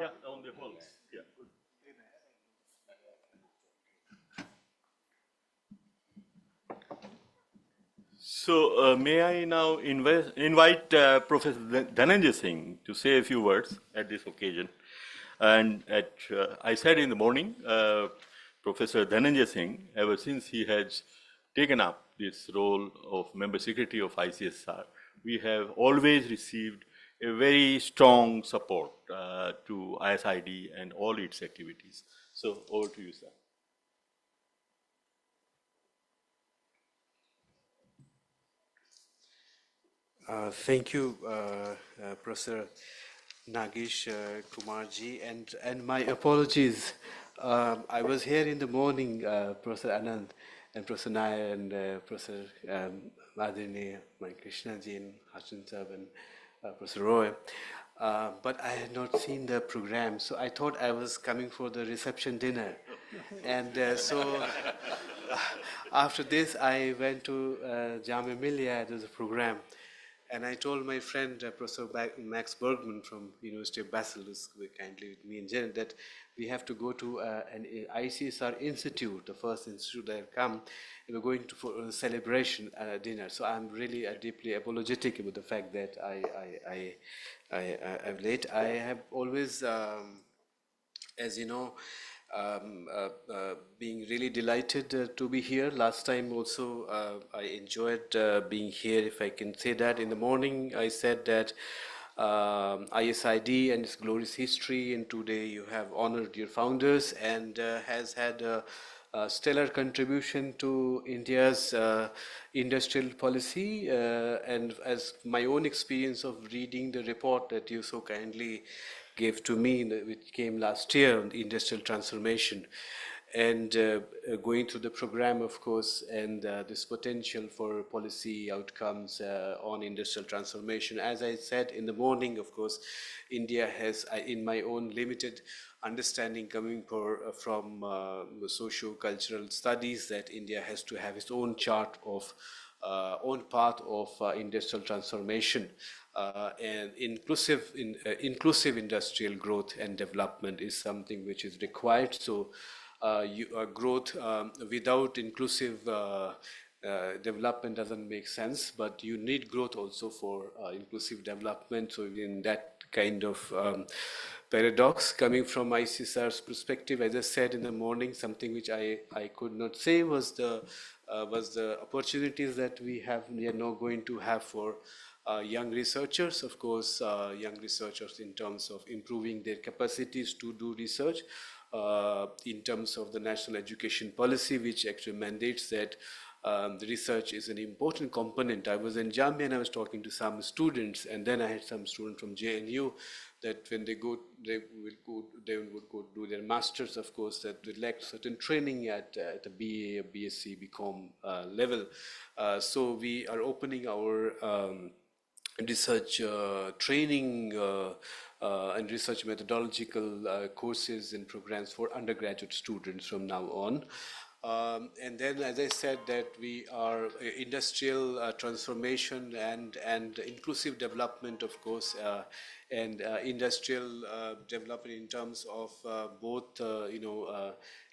Yeah, on the walls. Yeah. So may I now invite Professor Dhananjay Singh to say a few words at this occasion. And I said in the morning, Professor Dhananjay Singh, ever since he has taken up this role of member secretary of ICSR, we have always received a very strong support to ISID and all its activities. So over to you, sir. Thank you, Professor Nagesh Kumarji, and my apologies. I was here in the morning, Professor Anand and Professor Nair and Professor Madhini, my Krishnaji and Hassan Sahab and Professor Roy, but I had not seen the program, so I thought I was coming for the reception dinner, and so after this I went to Jamia Millia. There's a program. And I told my friend, Professor Max Bergman from University of Basel, who's kindly with me in Jen, that we have to go to an ICSR institute, the first institute that have come, and we're going to for a celebration dinner. So I'm really deeply apologetic about the fact that I'm late. I have always, as you know, being really delighted to be here. Last time also I enjoyed being here, if I can say that. In the morning I said that ISID and its glorious history, and today you have honored your founders and has had a stellar contribution to India's industrial policy, and as my own experience of reading the report that you so kindly gave to me, which came last year on the industrial transformation, and going through the program, of course, and this potential for policy outcomes on industrial transformation. As I said in the morning, of course, India has, in my own limited understanding coming from socio-cultural studies, that India has to have its own chart of own path of industrial transformation, and inclusive industrial growth and development is something which is required. So growth without inclusive development doesn't make sense, but you need growth also for inclusive development. So in that kind of paradox coming from ICSR's perspective. As I said in the morning, something which I could not say was the opportunities that we are now going to have for young researchers, of course, young researchers in terms of improving their capacities to do research, in terms of the national education policy, which actually mandates that the research is an important component. I was in Jamia and I was talking to some students, and then I had some students from JNU that when they would go do their masters, of course, that they lack certain training at the BA, BSc, BCom level. So we are opening our research training and research methodological courses and programs for undergraduate students from now on. And then, as I said, that we are industrial transformation and inclusive development, of course, and industrial development in terms of both,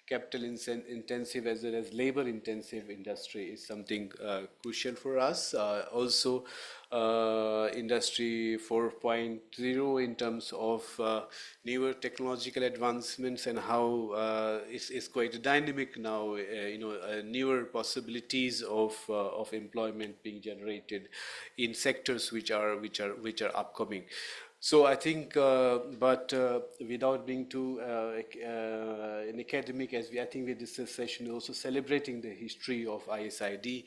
capital intensive as well as labor intensive industry is something crucial for us. Also, industry 4.0 in terms of newer technological advancements and how it's quite dynamic now. Newer possibilities of employment being generated in sectors which are upcoming. So I think, but without being too an academic, I think this session is also celebrating the history of ISID.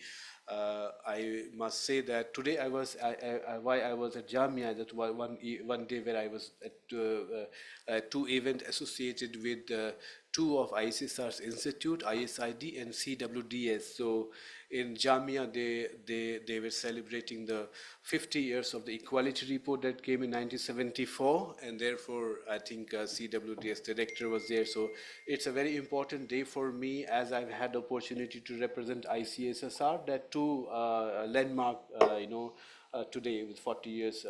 I must say that today why I was at Jamia, that one day where I was at two events associated with two of ICSR's institute, ISID and CWDS. So in Jamia, they were celebrating the 50 years of the Equality Report that came in 1974, and therefore I think CWDS director was there. So it's a very important day for me, as I've had the opportunity to represent ICSSR, that two landmark, today with 40 years,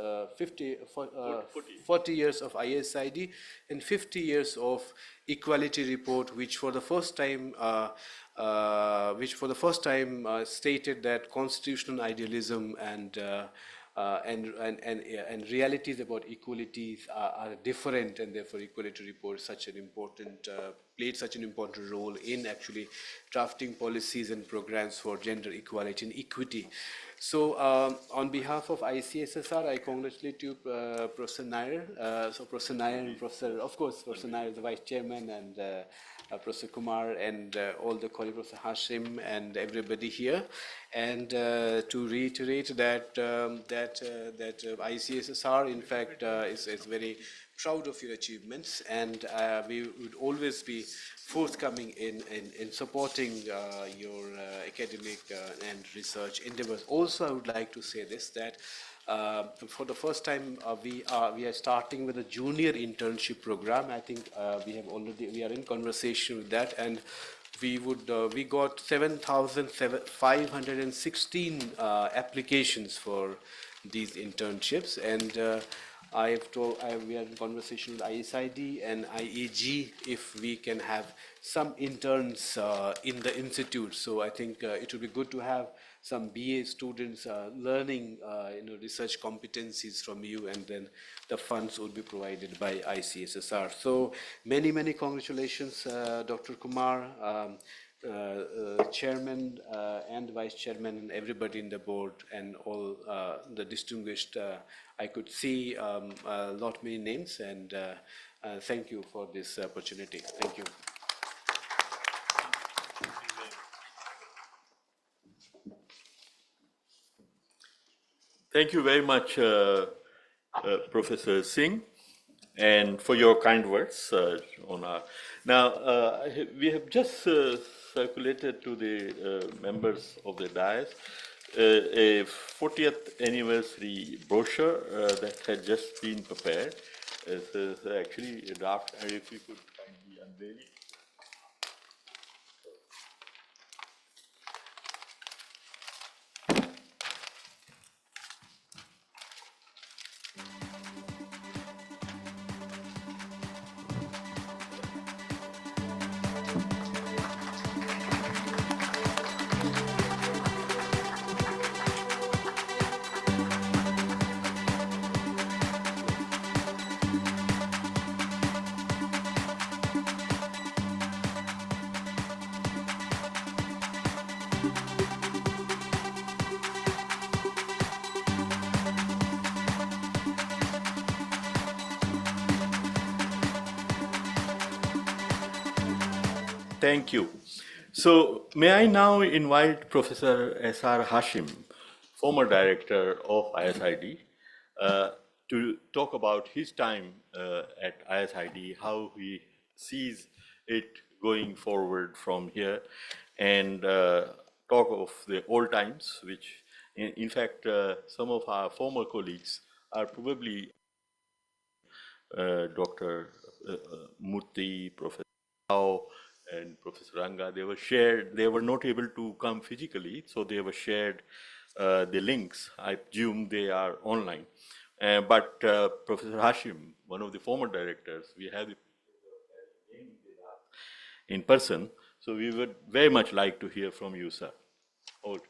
40 years of ISID and 50 years of Equality Report, which for the first time stated that constitutional idealism and realities about equalities are different, and therefore Equality Report played such an important role in actually drafting policies and programs for gender equality and equity. So on behalf of ICSSR, I congratulate you, Professor Nair. Professor Nair and Professor Nair is the Vice Chairman, and Professor Kumar and all the colleagues, Professor Hashim and everybody here. And to reiterate that ICSSR, in fact, is very proud of your achievements, and we would always be forthcoming in supporting your academic and research endeavors. Also, I would like to say this, that for the first time we are starting with a junior internship program. I think we are in conversation with that, and we got 7,516 applications for these internships, and we are in conversation with ISID and IAG if we can have some interns in the institute. So I think it would be good to have some BA students learning research competencies from you, and then the funds would be provided by ICSSR. So many congratulations, Dr. Kumar, Chairman and Vice Chairman, and everybody in the board, and all the distinguished. I could see many names, and thank you for this opportunity. Thank you. Thank you very much, Professor Singh, and for your kind words on our. Now, we have just circulated to the members of the dais a 40th anniversary brochure that had just been prepared. It's actually a draft, and if you could kindly unveil it. Thank you. So may I now invite Professor S.R. Hashim, former director of ISID, to talk about his time at ISID, how he sees it going forward from here, and talk of the old times, which in fact some of our former colleagues are probably Dr. Murthy, Professor Rao, and Professor Ranga. They were shared, they were not able to come physically, so they were shared the links. I presume they are online. But Professor Hashim, one of the former directors, we have in person, so we would very much like to hear from you, sir. Over to you.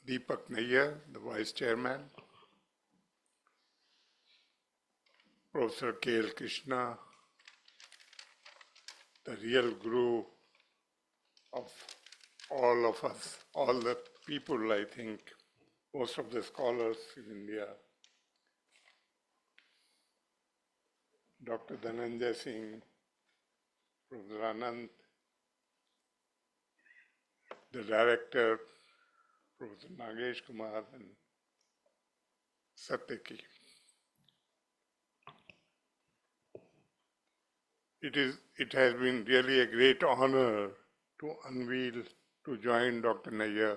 Deepak Nayyar, the Vice Chairman, Professor K.L. Krishna, the real guru of all of us, all the people, I think, most of the scholars in India, Dr. Dhananjay Singh, Professor Anand, the director, Professor Nagesh Kumar, and Satyaki. It has been really a great honor to unveil, to join Dr. Nayyar,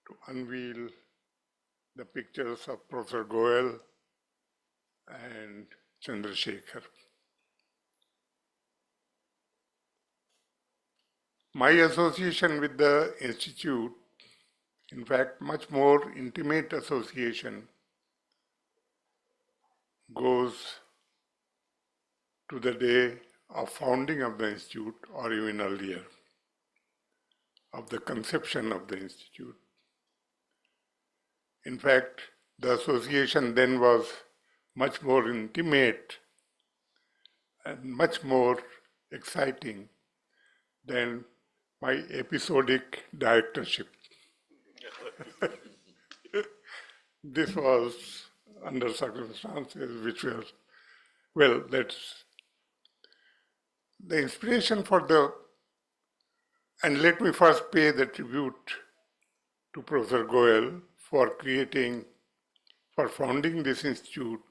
to unveil the pictures of Professor Goel and Chandrasekhar. My association with the Institute, in fact, much more intimate association, goes to the day of founding of the Institute, or even earlier, of the conception of the Institute. In fact, the association then was much more intimate and much more exciting than my episodic directorship. This was under circumstances which were, well, the inspiration for and let me first pay the tribute to Professor Goel for founding this institute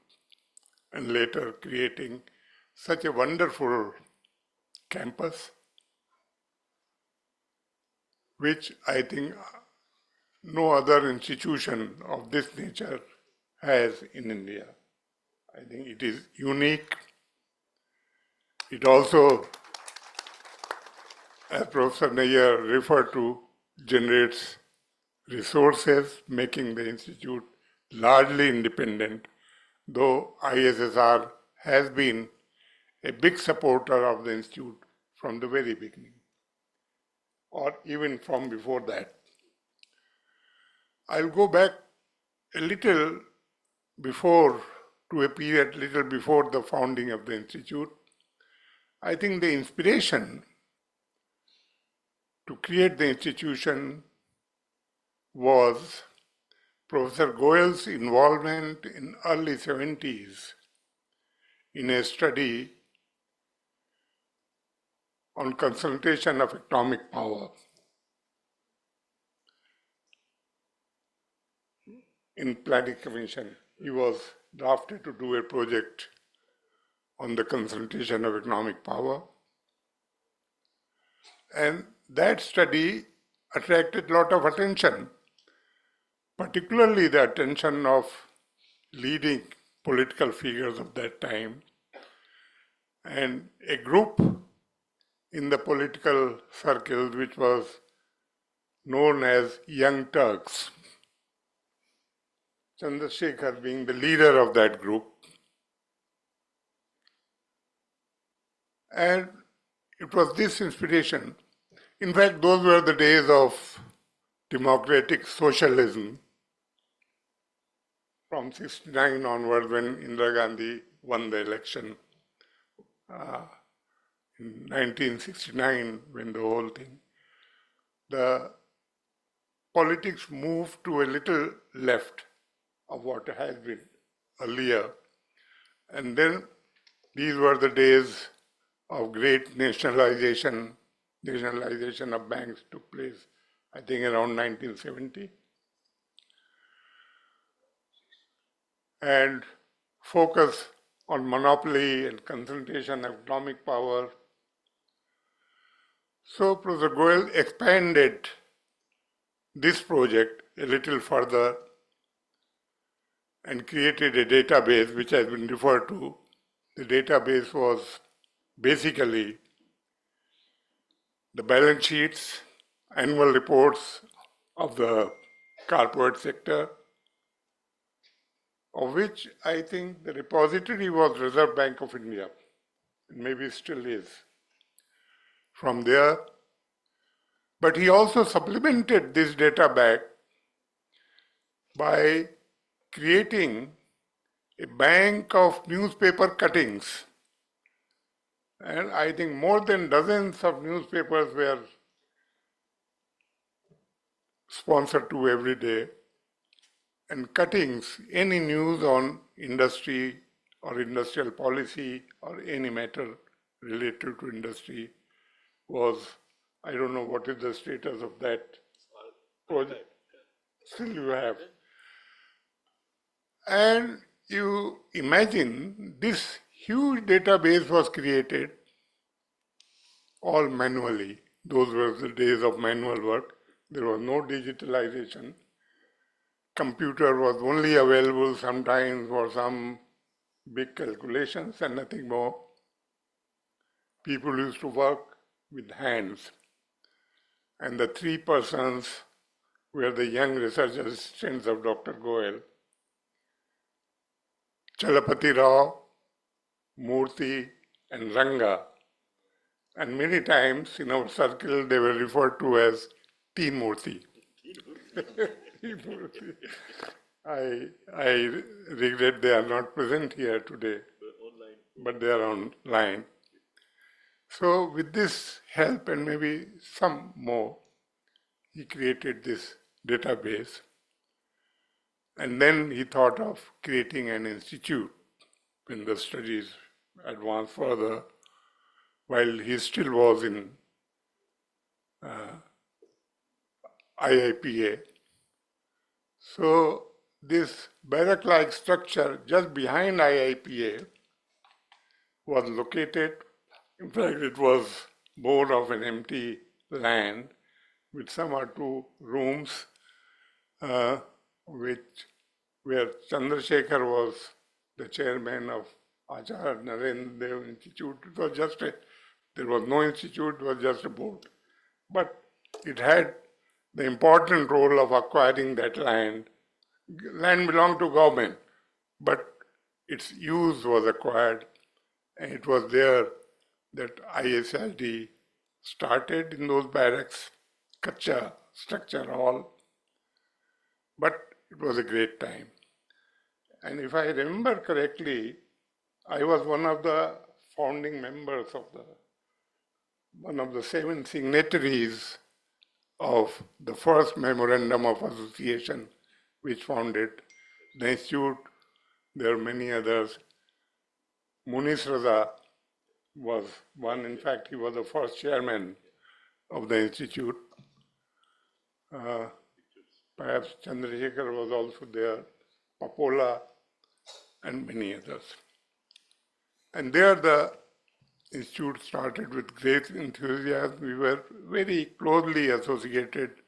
and later creating such a wonderful campus, which I think no other institution of this nature has in India. I think it is unique. It also, as Professor Nayyar referred to, generates resources, making the institute largely independent, though ISSR has been a big supporter of the institute from the very beginning, or even from before that. I'll go back a little before, to a period little before the founding of the institute. I think the inspiration to create the institution was Professor Goel's involvement in early 70s in a study on concentration of atomic power. In Planning Commission, he was drafted to do a project on the concentration of economic power. And that study attracted a lot of attention, particularly the attention of leading political figures of that time, and a group in the political circles which was known as Young Turks, Chandrasekhar being the leader of that group. And it was this inspiration. In fact, those were the days of democratic socialism. from 69 onward when Indira Gandhi won the election. In 1969, when the whole thing, the politics moved to a little left of what has been earlier. And then these were the days of great nationalization. Nationalization of banks took place, I think, around 1970. And focus on monopoly and concentration of economic power. So Professor Goel expanded this project a little further and created a database which has been referred to. The database was basically the balance sheets, annual reports of the corporate sector, of which I think the repository was Reserve Bank of India, and maybe still is. From there, but he also supplemented this data back by creating a bank of newspaper cuttings. And I think more than dozens of newspapers were sponsored to every day. And cuttings, any news on industry or industrial policy or any matter related to industry was, I don't know what is the status of that project. Still you have. And you imagine this huge database was created all manually. Those were the days of manual work. There was no digitalization. Computer was only available sometimes for some big calculations and nothing more. People used to work with hands. And the three persons were the young research assistants of Dr. Goel: Chalapati Rao, Murthy, and Ranga. And many times in our circle they were referred to as Teen Murthy. I regret they are not present here today, but they are online. So with this help and maybe some more, he created this database. And then he thought of creating an institute when the studies advanced further, while he still was in IIPA. So this barrack-like structure just behind IIPA was located. In fact, it was more of an empty land with some or two rooms, where Chandrasekhar was the chairman of Acharya Narendra Dev Institute. It was just there was no institute, it was just a board. But it had the important role of acquiring that land. Land belonged to government, but its use was acquired, and it was there that ISID started in those barracks, Kacha structure hall. But it was a great time. And if I remember correctly, I was one of the founding members of one of the 7 signatories of the first memorandum of association which founded the institute. There are many others. Munis Raza was one. In fact, he was the first chairman of the institute. Perhaps Chandrasekhar was also there, Papola, and many others. And there the institute started with great enthusiasm. We were very closely associated,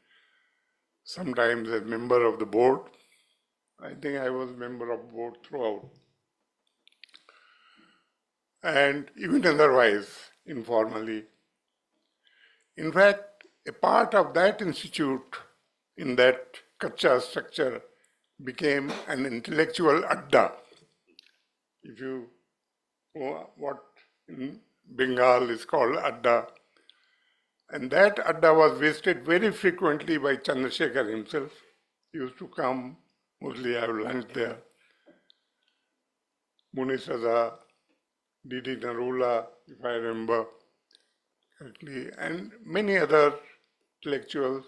sometimes as member of the board. I think I was member of the board throughout. And even otherwise, informally. In fact, a part of that institute in that Kacha structure became an intellectual adda. If you know what in Bengal is called adda. And that adda was visited very frequently by Chandrasekhar himself. He used to come, mostly have lunch there. Munisaza, Didi Narula, if I remember correctly, and many other intellectuals.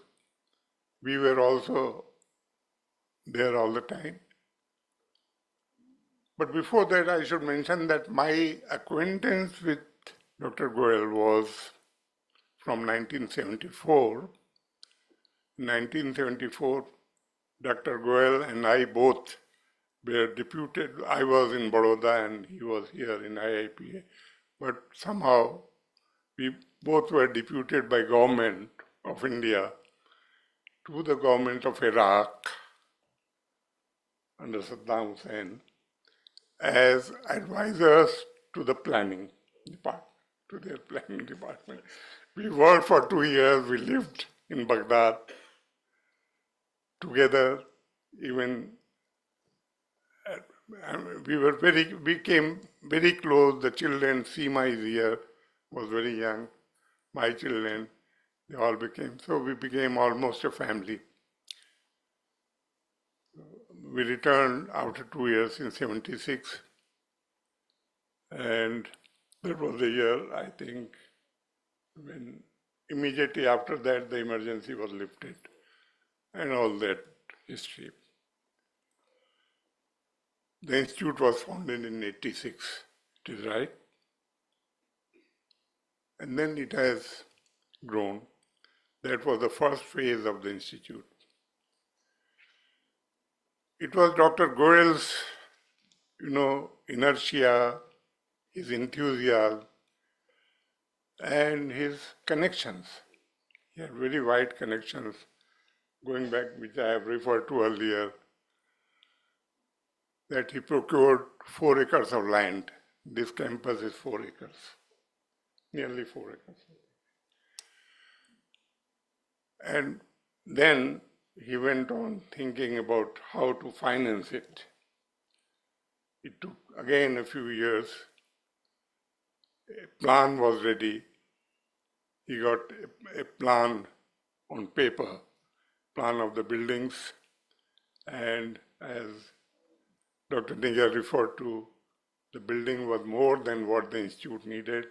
We were also there all the time. But before that, I should mention that my acquaintance with Dr. Goel was from 1974. In 1974, Dr. Goel and I both were deputed. I was in Baroda and he was here in IIPA. But somehow we both were deputed by government of India to the government of Iraq under Saddam Hussein as advisors to the planning department, to their planning department. We worked for 2 years. We lived in Baghdad together. Even we became very close. The children, Seema is here, was very young. My children, they all became, so we became almost a family. We returned after 2 years in 76. And that was the year, I think, when immediately after that the emergency was lifted and all that history. The institute was founded in 86, it is right. And then it has grown. That was the first phase of the institute. It was Dr. Goel's, inertia, his enthusiasm, and his connections. He had very wide connections, going back, which I have referred to earlier, that he procured 4 acres of land. This campus is 4 acres, nearly 4 acres. And then he went on thinking about how to finance it. It took again a few years. A plan was ready. He got a plan on paper, plan of the buildings, and as Dr. Nigar referred to, the building was more than what the institute needed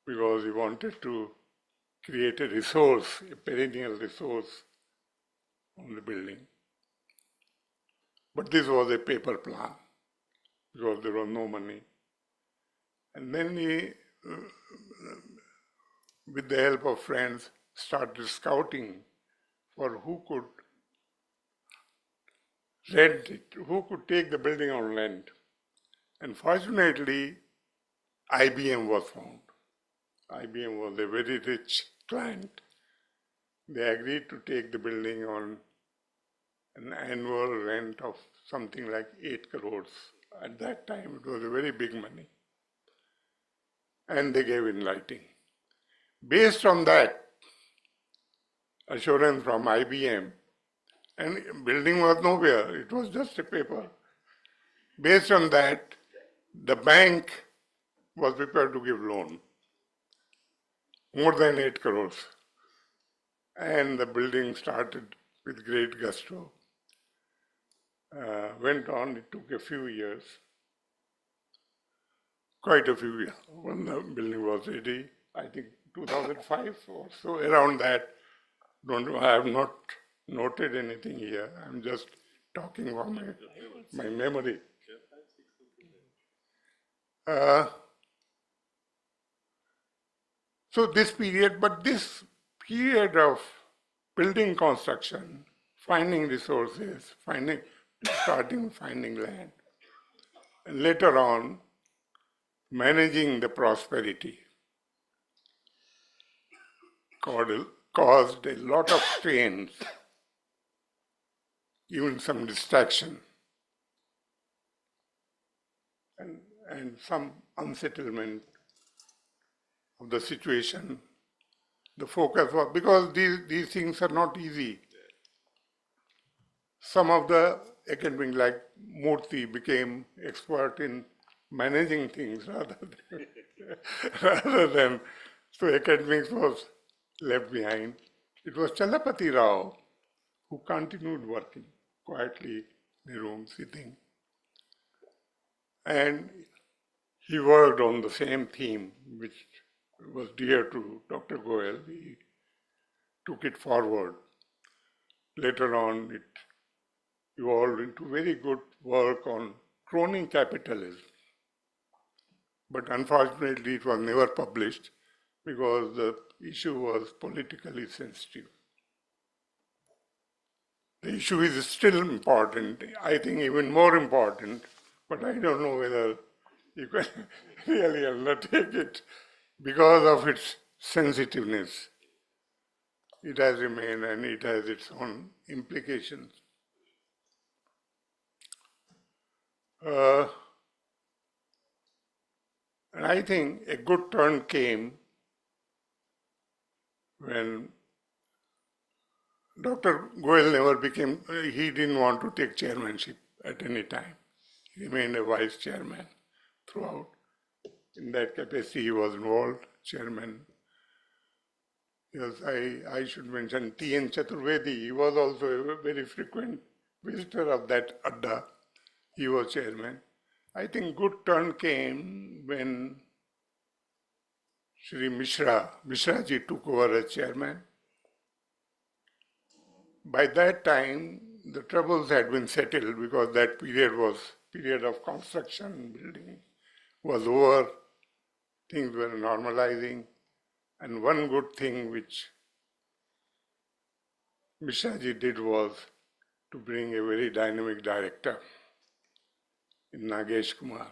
because he wanted to create a resource, a perennial resource on the building. But this was a paper plan because there was no money. And then he, with the help of friends, started scouting for who could rent it, who could take the building on rent. And fortunately, IBM was found. IBM was a very rich client. They agreed to take the building on an annual rent of something like 8 crores. At that time, it was a very big money. And they gave in writing. Based on that assurance from IBM, and building was nowhere, it was just a paper. Based on that, the bank was prepared to give loan, more than 8 crores. And the building started with great gusto. Went on, it took a few years, quite a few years, when the building was ready, I think 2005 or so, around that. I have not noted anything here. I'm just talking from my memory. So this period of building construction, finding resources, starting finding land, and later on managing the prosperity caused a lot of strains, even some distraction, and some unsettlement of the situation. The focus was, because these things are not easy. Some of the academics like Murthy became expert in managing things rather than so academics was left behind. It was Chalapati Rao who continued working quietly in a room, sitting. And he worked on the same theme, which was dear to Dr. Goel. He took it forward. Later on, it evolved into very good work on crony capitalism. But unfortunately, it was never published because the issue was politically sensitive. The issue is still important, I think even more important, but I don't know whether you can really undertake it because of its sensitiveness. It has remained and it has its own implications. And I think a good turn came when Dr. Goel never became, he didn't want to take chairmanship at any time. He remained a vice chairman throughout. In that capacity, he was involved, chairman. Yes, I should mention T.N. Chaturvedi. He was also a very frequent visitor of that Adda. He was chairman. I think good turn came when Shri Mishraji took over as chairman. By that time, the troubles had been settled because that period of construction, building was over. Things were normalizing. And one good thing which Mishraji did was to bring a very dynamic director in Nagesh Kumar.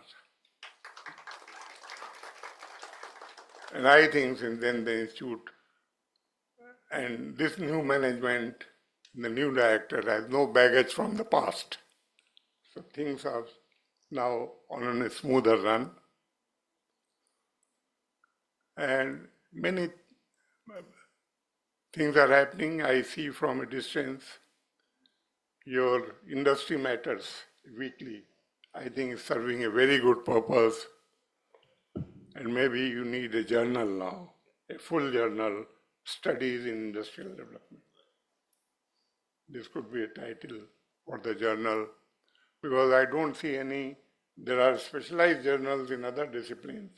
And I think since then the institute and this new management, the new director has no baggage from the past. So things are now on a smoother run. And many things are happening. I see from a distance your industry matters weekly. I think is serving a very good purpose. And maybe you need a journal now, a full journal, Studies in Industrial Development. This could be a title for the journal, because I don't see any, there are specialized journals in other disciplines,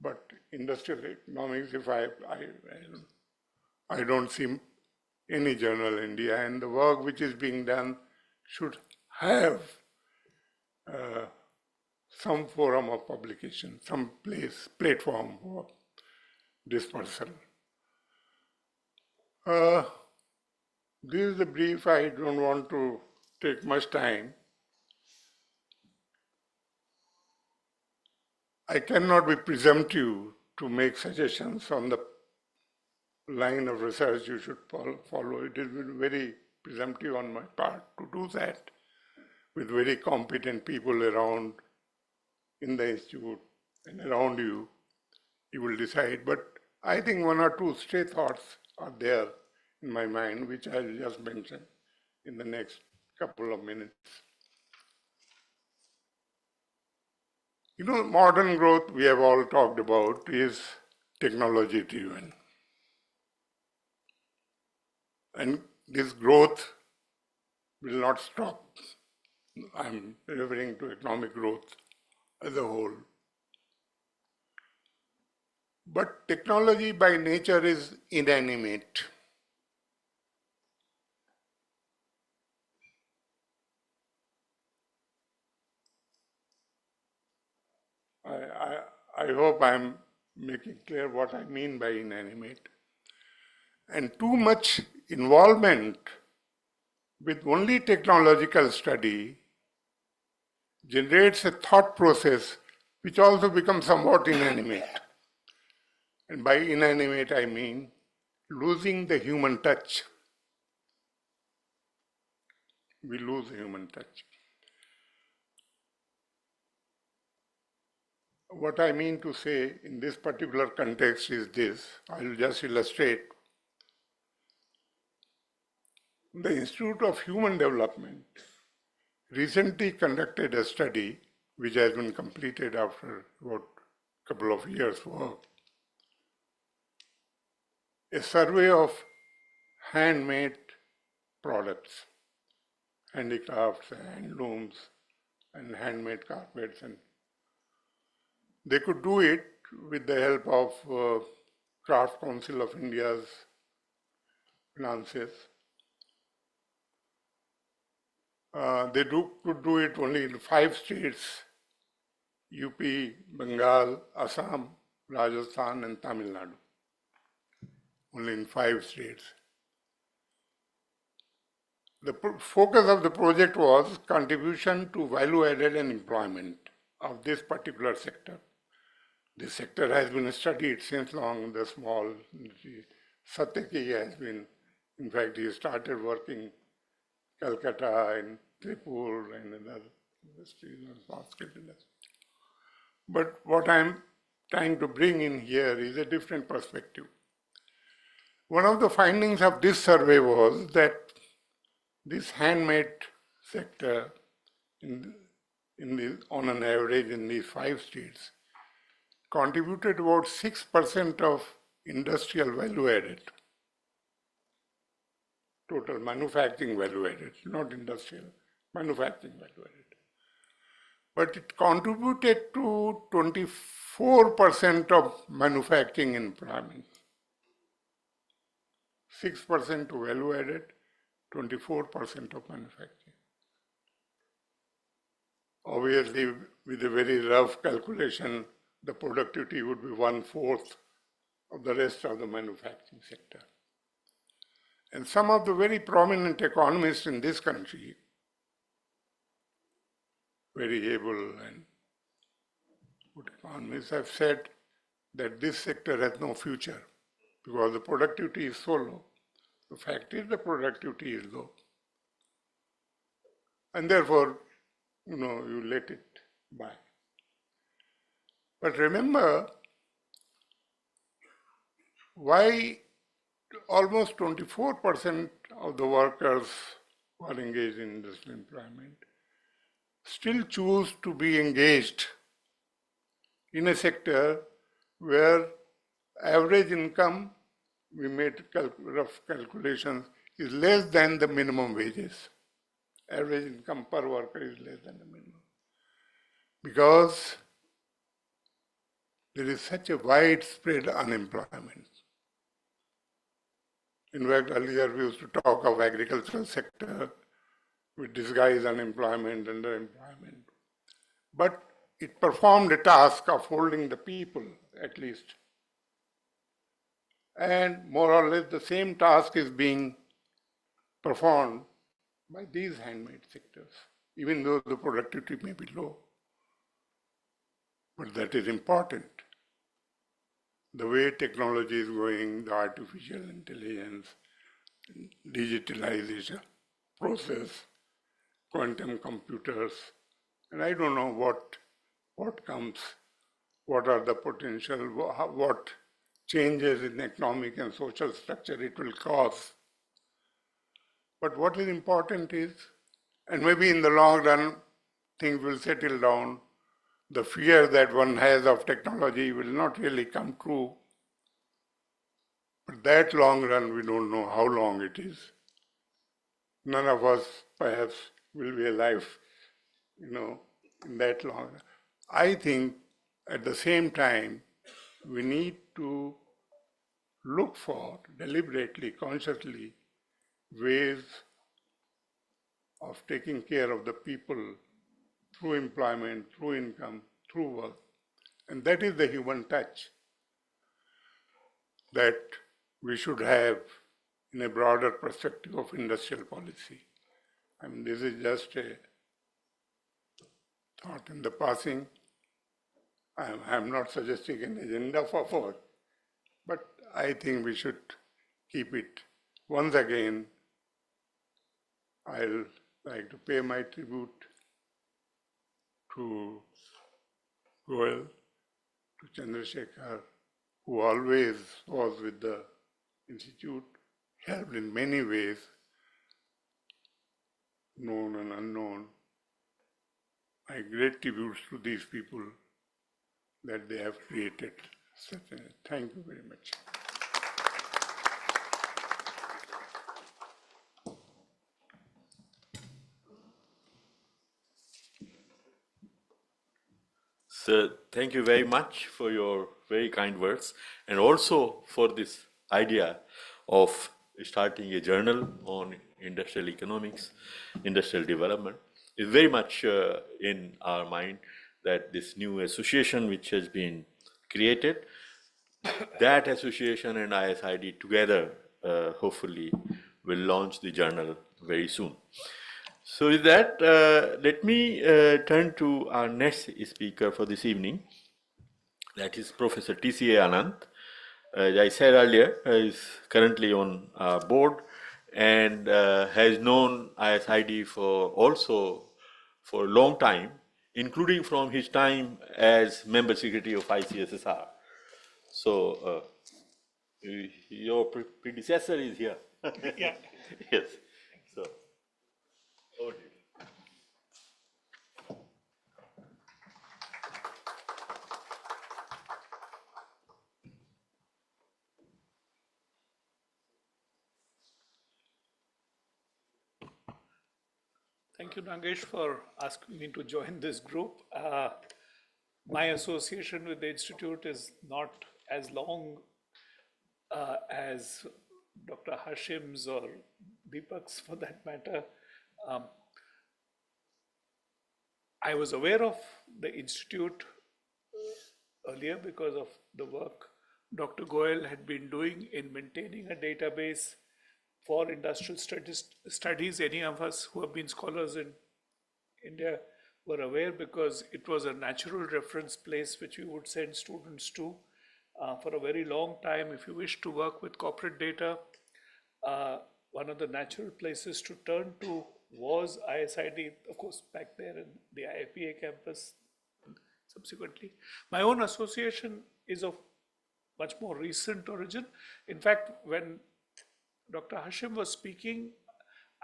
but industrial economics, if I don't see any journal in India, and the work which is being done should have some forum of publication, some platform for dispersal. This is the brief. I don't want to take much time. I cannot be presumptive to make suggestions on the line of research you should follow. It is very presumptive on my part to do that with very competent people around in the institute and around you. You will decide. But I think one or two stray thoughts are there in my mind, which I'll just mention in the next couple of minutes. You know, modern growth we have all talked about is technology driven. And this growth will not stop. I'm referring to economic growth as a whole. But technology by nature is inanimate. I hope I'm making clear what I mean by inanimate. And too much involvement with only technological study generates a thought process which also becomes somewhat inanimate. And by inanimate, I mean losing the human touch. We lose the human touch. What I mean to say in this particular context is this. I'll just illustrate. The Institute of Human Development recently conducted a study which has been completed after about a couple of years' work. A survey of handmade products, handicrafts, handlooms, and handmade carpets, and they could do it with the help of Craft Council of India's finances. Could do it only in 5 states: UP, Bengal, Assam, Rajasthan, and Tamil Nadu. Only in 5 states. The focus of the project was contribution to value added and employment of this particular sector. This sector has been studied since long. The small Satyaki has been, in fact, he started working in Calcutta and Tripur and other industries and small scale industries. But what I'm trying to bring in here is a different perspective. One of the findings of this survey was that this handmade sector, on an average in these 5 states, contributed about 6% of industrial value added, total manufacturing value added, not industrial, manufacturing value added. But it contributed to 24% of manufacturing employment. 6% to value added, 24% of manufacturing. Obviously, with a very rough calculation, the productivity would be 1/4 of the rest of the manufacturing sector. And some of the very prominent economists in this country, very able and good economists, have said that this sector has no future because the productivity is so low. The fact is the productivity is low. And therefore, you let it by. But remember, why almost 24% of the workers who are engaged in industrial employment still choose to be engaged in a sector where average income, we made rough calculations, is less than the minimum wages. Average income per worker is less than the minimum. Because there is such a widespread unemployment. In fact, earlier we used to talk of agricultural sector with disguised unemployment, underemployment. But it performed a task of holding the people, at least. And more or less the same task is being performed by these handmade sectors, even though the productivity may be low. But that is important. The way technology is going, the artificial intelligence, digitalization process, quantum computers, and I don't know what comes, what are the potential, what changes in economic and social structure it will cause. But what is important is, and maybe in the long run, things will settle down. The fear that one has of technology will not really come true. But that long run, we don't know how long it is. None of us perhaps will be alive, in that long run. I think at the same time, we need to look for deliberately, consciously, ways of taking care of the people through employment, through income, through work. And that is the human touch that we should have in a broader perspective of industrial policy. I mean, this is just a thought in the passing. I'm not suggesting an agenda for work, but I think we should keep it. Once again, I'll like to pay my tribute to Goel, to Chandrasekhar, who always was with the Institute, helped in many ways, known and unknown. My great tributes to these people that they have created. Thank you very much. So thank you very much for your very kind words, and also for this idea of starting a journal on industrial economics, industrial development. It's very much in our mind that this new association which has been created, that association and ISID together hopefully will launch the journal very soon. So with that, let me turn to our next speaker for this evening. That is Professor T.C.A. Anand. As I said earlier, is currently on our board and has known ISID for also for a long time, including from his time as member secretary of ICSSR. So your predecessor is here. Yeah. Yes. So over to you. Thank you, Nagesh, for asking me to join this group. My association with the Institute is not as long as Dr. Hashim's or Deepak's for that matter. I was aware of the Institute earlier because of the work Dr. Goyal had been doing in maintaining a database for industrial studies. Any of us who have been scholars in India were aware because it was a natural reference place which we would send students to for a very long time. If you wish to work with corporate data, one of the natural places to turn to was ISID, of course, back there in the IIPA campus subsequently. My own association is of much more recent origin. In fact, when Dr. Hashim was speaking,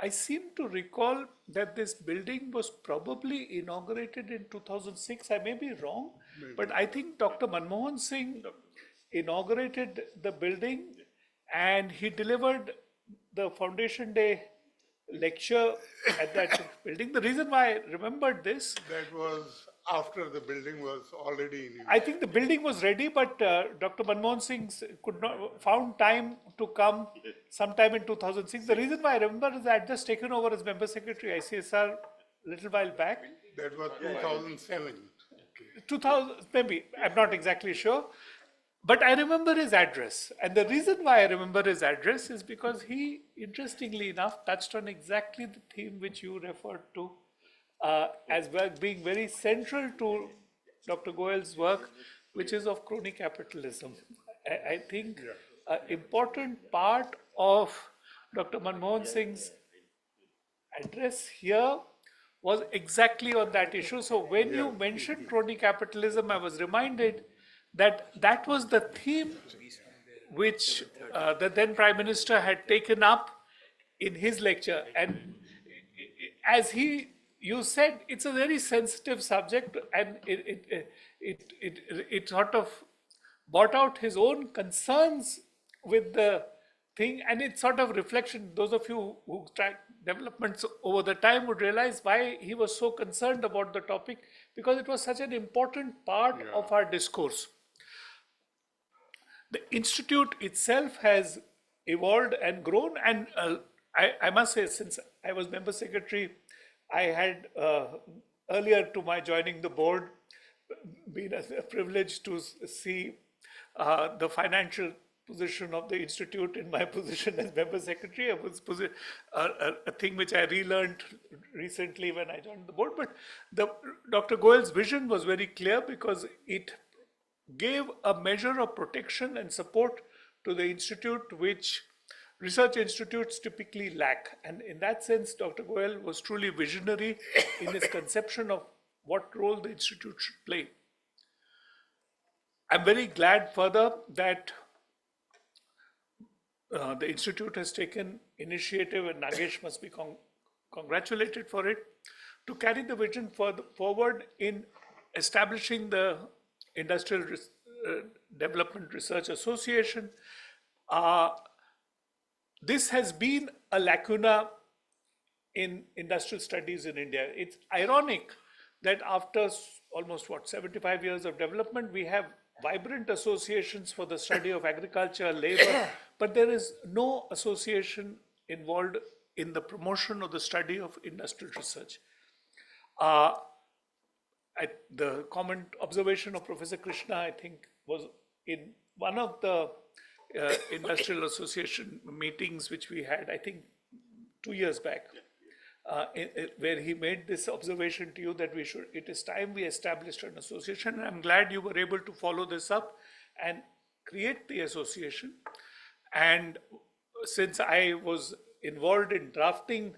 I seem to recall that this building was probably inaugurated in 2006. I may be wrong, but I think Dr. Manmohan Singh inaugurated the building and he delivered the Foundation Day lecture at that building. The reason why I remembered this, That was after the building was already in use. I think the building was ready, but Dr. Manmohan Singh could not found time to come sometime in 2006. The reason why I remember is I had just taken over as member secretary ICSR a little while back. That was 2007. 2000, maybe, I'm not exactly sure. But I remember his address. And the reason why I remember his address is because he, interestingly enough, touched on exactly the theme which you referred to as well, being very central to Dr. Goyal's work, which is of crony capitalism. I think an important part of Dr. Manmohan Singh's address here was exactly on that issue. So when you mentioned crony capitalism, I was reminded that that was the theme which the then Prime Minister had taken up in his lecture. And as you said, it's a very sensitive subject, and it sort of brought out his own concerns with the thing, and it's sort of reflection. Those of you who track developments over the time would realize why he was so concerned about the topic, because it was such an important part of our discourse. The institute itself has evolved and grown, and I must say, since I was member secretary, I had earlier to my joining the board been a privilege to see the financial position of the institute in my position as member secretary. It was a thing which I relearned recently when I joined the board. But Dr. Goyal's vision was very clear because it gave a measure of protection and support to the institute, which research institutes typically lack. And in that sense, Dr. Goyal was truly visionary in his conception of what role the institute should play. I'm very glad further that the institute has taken initiative, and Nagesh must be congratulated for it, to carry the vision forward in establishing the Industrial Development Research Association. This has been a lacuna in industrial studies in India. It's ironic that after almost 75 years of development. We have vibrant associations for the study of agriculture, labor, but there is no association involved in the promotion or the study of industrial research. The comment observation of Professor Krishna, I think, was in one of the industrial association meetings which we had, I think 2 years back, where he made this observation to you that it is time we established an association. And I'm glad you were able to follow this up and create the association. And since I was involved in drafting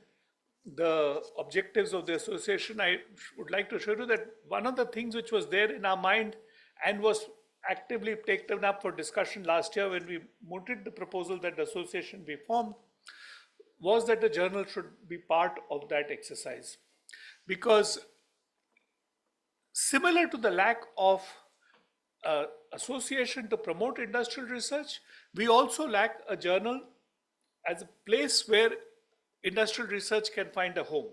the objectives of the association, I would like to show you that one of the things which was there in our mind and was actively taken up for discussion last year when we mooted the proposal that the association be formed was that the journal should be part of that exercise. Because similar to the lack of association to promote industrial research, we also lack a journal as a place where industrial research can find a home.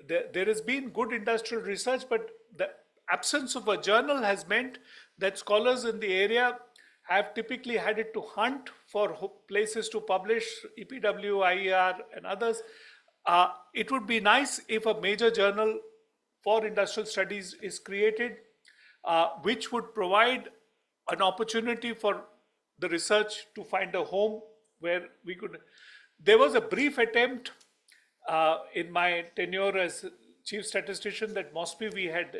There has been good industrial research, but the absence of a journal has meant that scholars in the area have typically had it to hunt for places to publish, EPW, IER, and others. It would be nice if a major journal for industrial studies is created, which would provide an opportunity for the research to find a home where we could. There was a brief attempt in my tenure as chief statistician that MOSPI we had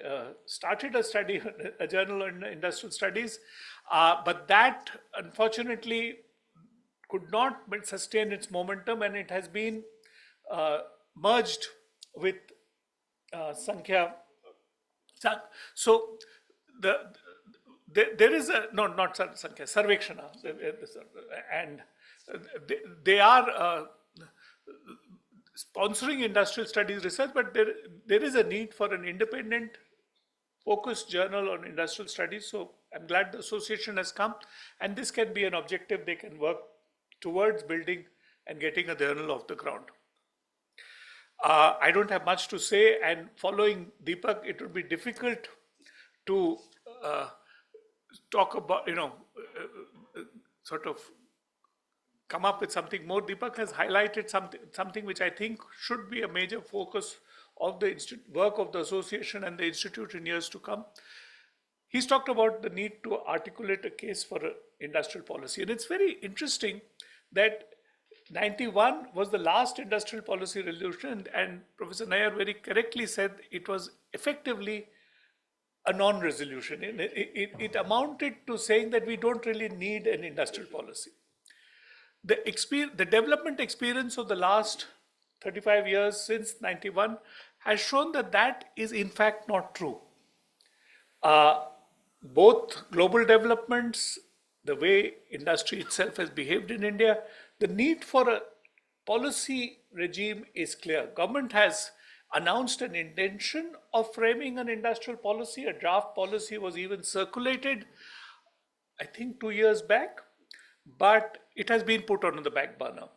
started a study, a journal on industrial studies, but that unfortunately could not sustain its momentum, and it has been merged with Sankhya. So there is a, no, not Sankhya, Sarvekshana, and they are sponsoring industrial studies research, but there is a need for an independent, focused journal on industrial studies. So I'm glad the association has come, and this can be an objective they can work towards building and getting a journal off the ground. I don't have much to say, and following Deepak, it would be difficult to talk about, sort of come up with something more. Deepak has highlighted something which I think should be a major focus of the work of the association and the institute in years to come. He's talked about the need to articulate a case for industrial policy. And it's very interesting that 91 was the last industrial policy resolution, and Professor Nair very correctly said it was effectively a non-resolution. It amounted to saying that we don't really need an industrial policy. The development experience of the last 35 years since 91 has shown that that is in fact not true. Both global developments, the way industry itself has behaved in India, the need for a policy regime is clear. Government has announced an intention of framing an industrial policy. A draft policy was even circulated, I think 2 years back, but it has been put on the back burner.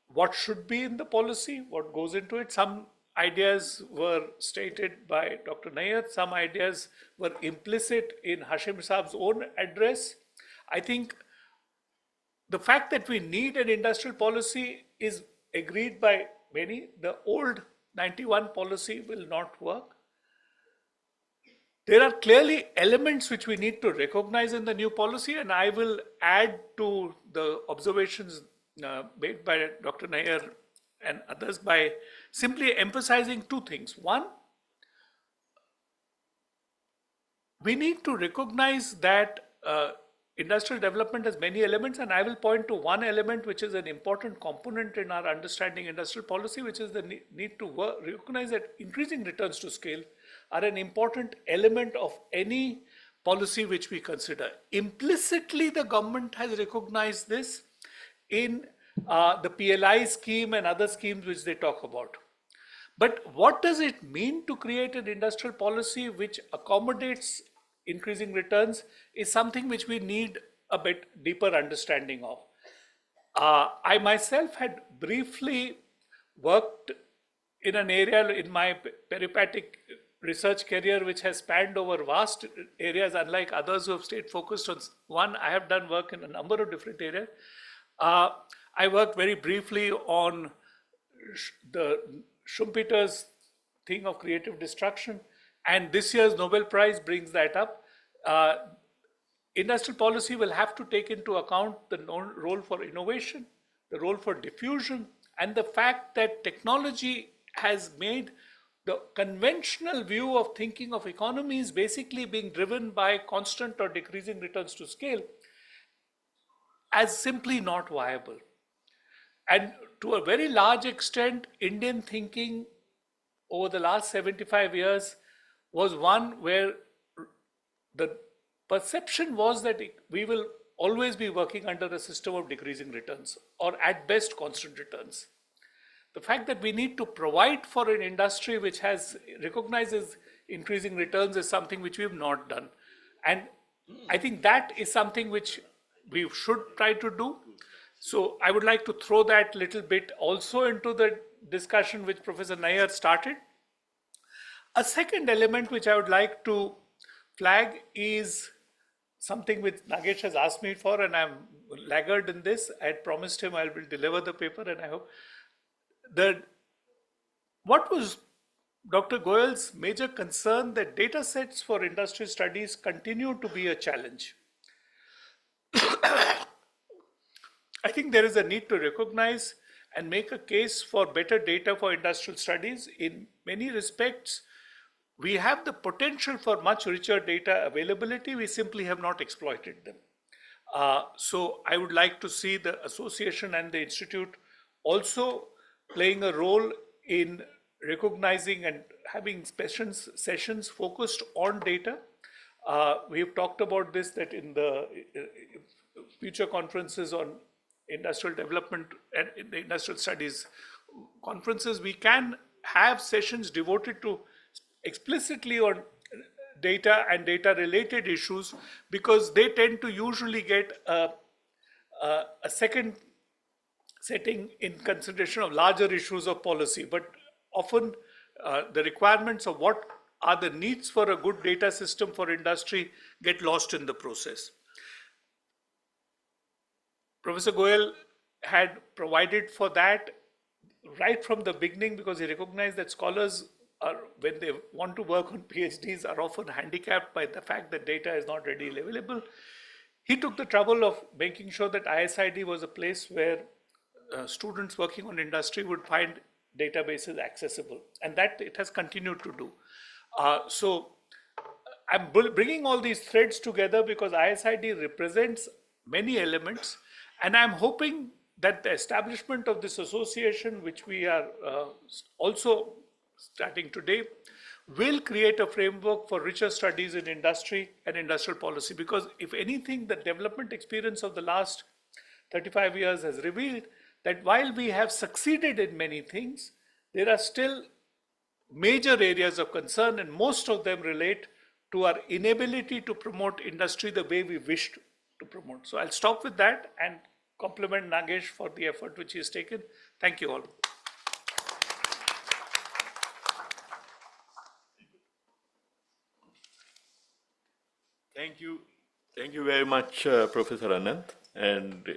What should be in the policy? What goes into it? Some ideas were stated by Dr. Nair. Some ideas were implicit in Hashim Saab's own address. I think the fact that we need an industrial policy is agreed by many. The old 91 policy will not work. There are clearly elements which we need to recognize in the new policy, and I will add to the observations made by Dr. Nair and others by simply emphasizing two things. One, we need to recognize that industrial development has many elements, and I will point to one element which is an important component in our understanding industrial policy, which is the need to recognize that increasing returns to scale are an important element of any policy which we consider. Implicitly, the government has recognized this in the PLI scheme and other schemes which they talk about. But what does it mean to create an industrial policy which accommodates increasing returns is something which we need a bit deeper understanding of. I myself had briefly worked in an area in my peripatetic research career which has spanned over vast areas, unlike others who have stayed focused on one. I have done work in a number of different areas. I worked very briefly on the Schumpeter's thing of creative destruction, and this year's Nobel Prize brings that up. Industrial policy will have to take into account the role for innovation, the role for diffusion, and the fact that technology has made the conventional view of thinking of economies basically being driven by constant or decreasing returns to scale as simply not viable. And to a very large extent, Indian thinking over the last 75 years was one where the perception was that we will always be working under a system of decreasing returns, or at best constant returns. The fact that we need to provide for an industry which recognizes increasing returns is something which we have not done. And I think that is something which we should try to do. So I would like to throw that little bit also into the discussion which Professor Nair started. A second element which I would like to flag is something which Nagesh has asked me for, and I'm laggard in this. I had promised him I will deliver the paper, and I hope what was Dr. Goyal's major concern, that data sets for industry studies continue to be a challenge. I think there is a need to recognize and make a case for better data for industrial studies. In many respects, we have the potential for much richer data availability. We simply have not exploited them. So I would like to see the association and the institute also playing a role in recognizing and having sessions focused on data. We have talked about this, that in the future conferences on industrial development and in the industrial studies conferences, we can have sessions devoted to explicitly on data and data related issues, because they tend to usually get a second setting in consideration of larger issues of policy. But often the requirements of what are the needs for a good data system for industry get lost in the process. Professor Goyal had provided for that right from the beginning, because he recognized that scholars are, when they want to work on PhDs, are often handicapped by the fact that data is not readily available. He took the trouble of making sure that ISID was a place where students working on industry would find databases accessible, and that it has continued to do. So I'm bringing all these threads together because ISID represents many elements, and I'm hoping that the establishment of this association, which we are also starting today, will create a framework for richer studies in industry and industrial policy. Because if anything, the development experience of the last 35 years has revealed that while we have succeeded in many things, there are still major areas of concern, and most of them relate to our inability to promote industry the way we wished to promote. So I'll stop with that and compliment Nagesh for the effort which he has taken. Thank you all. Thank you. Thank you very much, Professor Anand, and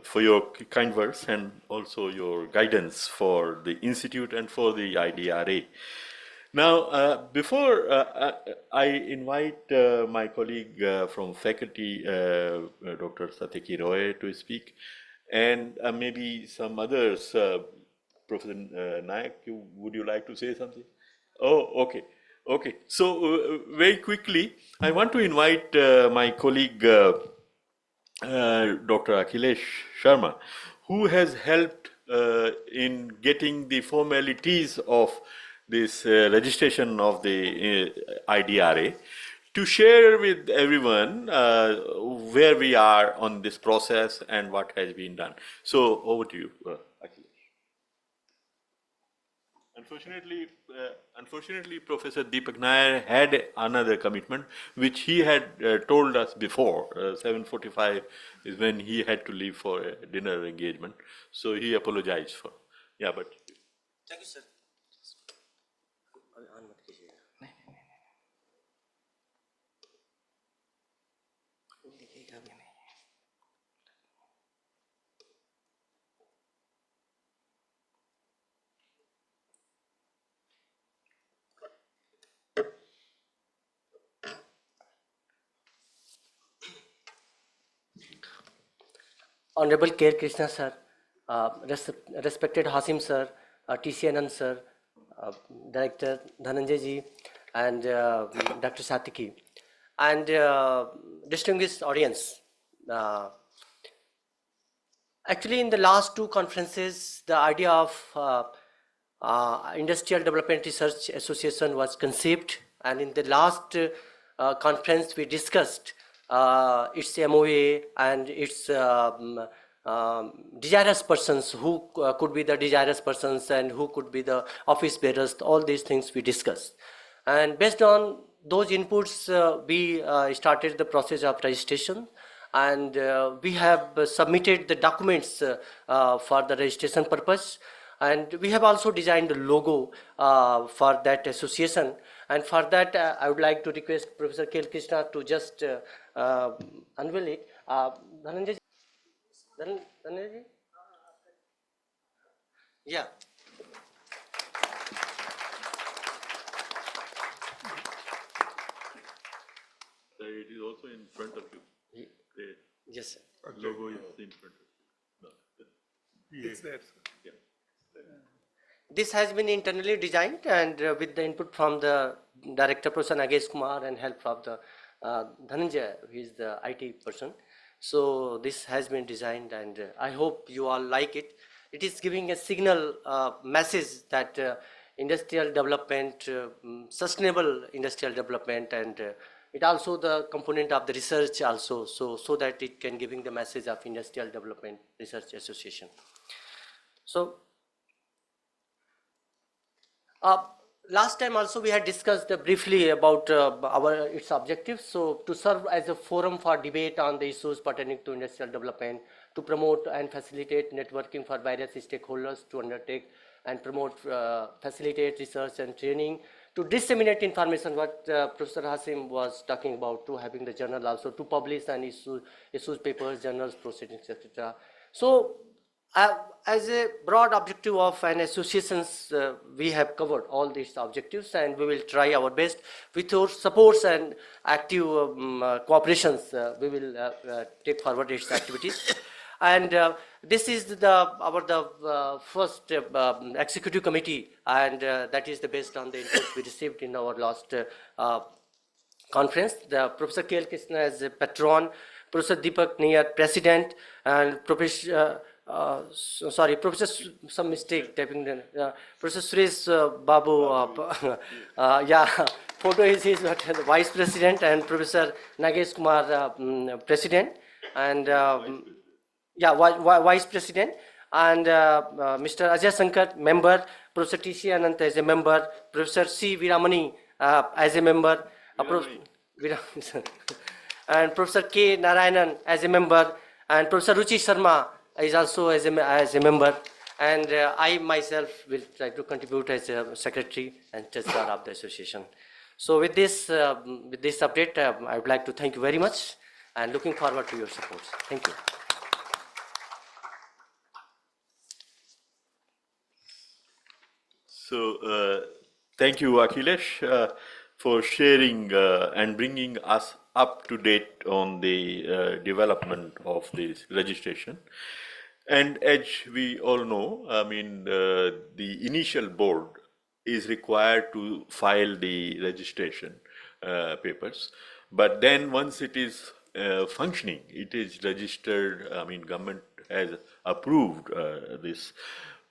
for your kind words and also your guidance for the Institute and for the IDRA. Now, before I invite my colleague from faculty, Dr. Satyaki Roy, to speak, and maybe some others, Professor Nayak, would you like to say something? Oh, okay. Okay. So very quickly, I want to invite my colleague, Dr. Akhilesh Sharma, who has helped in getting the formalities of this registration of the IDRA, to share with everyone where we are on this process and what has been done. So over to you, Akhilesh. Unfortunately, Professor Deepak Nair had another commitment, which he had told us before. 7:45 is when he had to leave for a dinner engagement. So he apologized for. Yeah, but. Thank you, sir. Honorable K. Krishna sir, respected Hasim sir, T.C. Anand sir, Director Dhananjay ji, and Dr. Satiki, and distinguished audience. Actually, in the last two conferences, the idea of Industrial Development Research Association was conceived, and in the last conference we discussed its MOA and its desirous persons, who could be the desirous persons and who could be the office bearers. All these things we discussed, and based on those inputs, we started the process of registration, and we have submitted the documents for the registration purpose, and we have also designed the logo for that association. And for that, I would like to request Professor K. Krishna to just unveil it. Dhananjay ji? Dhananjay ji? Yeah. It is also in front of you. The Yes, sir. logo is in front of you. No. It's there, sir. Yeah. This has been internally designed, and with the input from the director, Professor Nagesh Kumar, and help from the Dhananjay, who is the IT person. So this has been designed, and I hope you all like it. It is giving a signal message that industrial development, sustainable industrial development, and it also the component of the research also, so that it can giving the message of Industrial Development Research Association. So last time also we had discussed briefly about its objectives. So to serve as a forum for debate on the issues pertaining to industrial development, to promote and facilitate networking for various stakeholders to undertake and promote, facilitate research and training, to disseminate information, what Professor Hasim was talking about, to having the journal also, to publish and issue papers, journals, proceedings, etc. So as a broad objective of an associations, we have covered all these objectives, and we will try our best with your supports and active cooperations. We will take forward its activities. And this is our first executive committee, and that is based on the input we received in our last conference. The Professor K. L. Krishna as a patron, Professor Deepak Niyar president, and Professor Professor, some mistake typing there. Professor Suresh Babu, yeah, photo is his vice president, and Professor Nagesh Kumar president, and yeah, vice president, and Mr. Ajay Sankar member, Professor T.C. Anand as a member, Professor C. Viramani as a member, and Professor K. Narayanan as a member, and Professor Ruchi Sharma is also as a member, and I myself will try to contribute as a secretary and treasurer of the association. So with this update, I would like to thank you very much, and looking forward to your support. Thank you. So thank you, Akhilesh, for sharing and bringing us up to date on the development of this registration. And as we all know, I mean, the initial board is required to file the registration papers. But then once it is functioning, it is registered, I mean, government has approved this.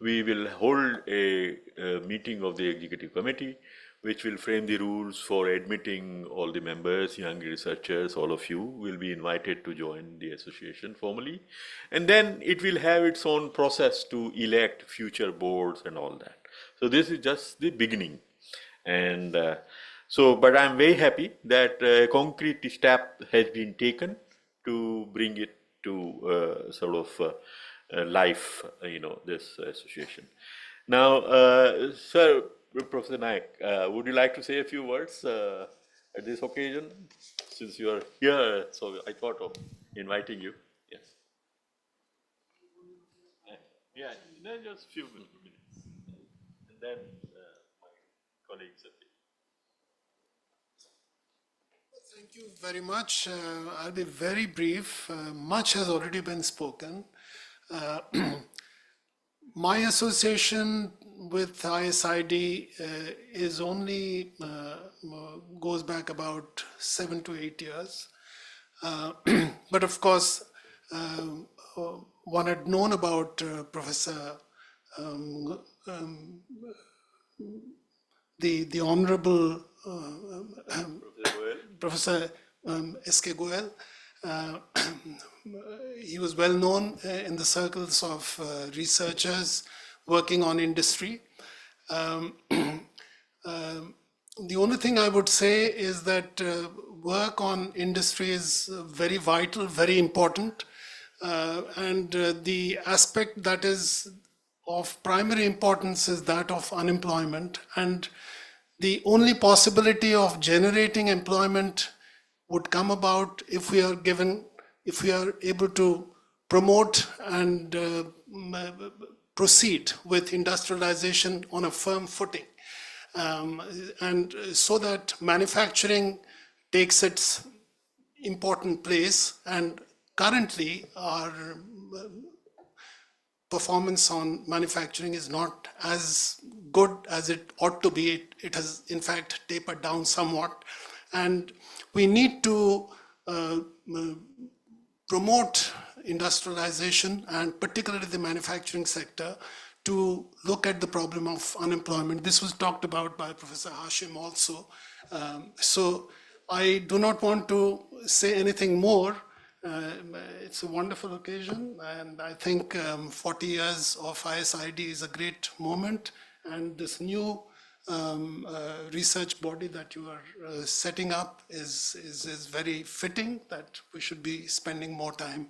We will hold a meeting of the executive committee, which will frame the rules for admitting all the members, young researchers, all of you will be invited to join the association formally. And then it will have its own process to elect future boards and all that. So this is just the beginning. And but I'm very happy that a concrete step has been taken to bring it to sort of life, this association. Now, Sir, Professor Naik, would you like to say a few words at this occasion, since you are here? So I thought of inviting you. Yes. Yeah, just a few minutes, and then my colleagues. Thank you very much. I'll be very brief. Much has already been spoken. Uh, my association with ISID is only goes back about 7 to 8 years. But of course, one had known about Professor um, um, the Honorable Professor S.K. Goel. Uh, he was well known in the circles of researchers working on industry. Um, the only thing I would say is that work on industry is very vital, very important. And the aspect that is of primary importance is that of unemployment. And the only possibility of generating employment would come about if we are able to promote and proceed with industrialization on a firm footing. And so that manufacturing takes its important place. And currently, our performance on manufacturing is not as good as it ought to be. It has, in fact, tapered down somewhat. And we need to promote industrialization, and particularly the manufacturing sector, to look at the problem of unemployment. This was talked about by Professor Hashim also. So I do not want to say anything more. It's a wonderful occasion, and I think 40 years of ISID is a great moment, and this new research body that you are setting up is very fitting, that we should be spending more time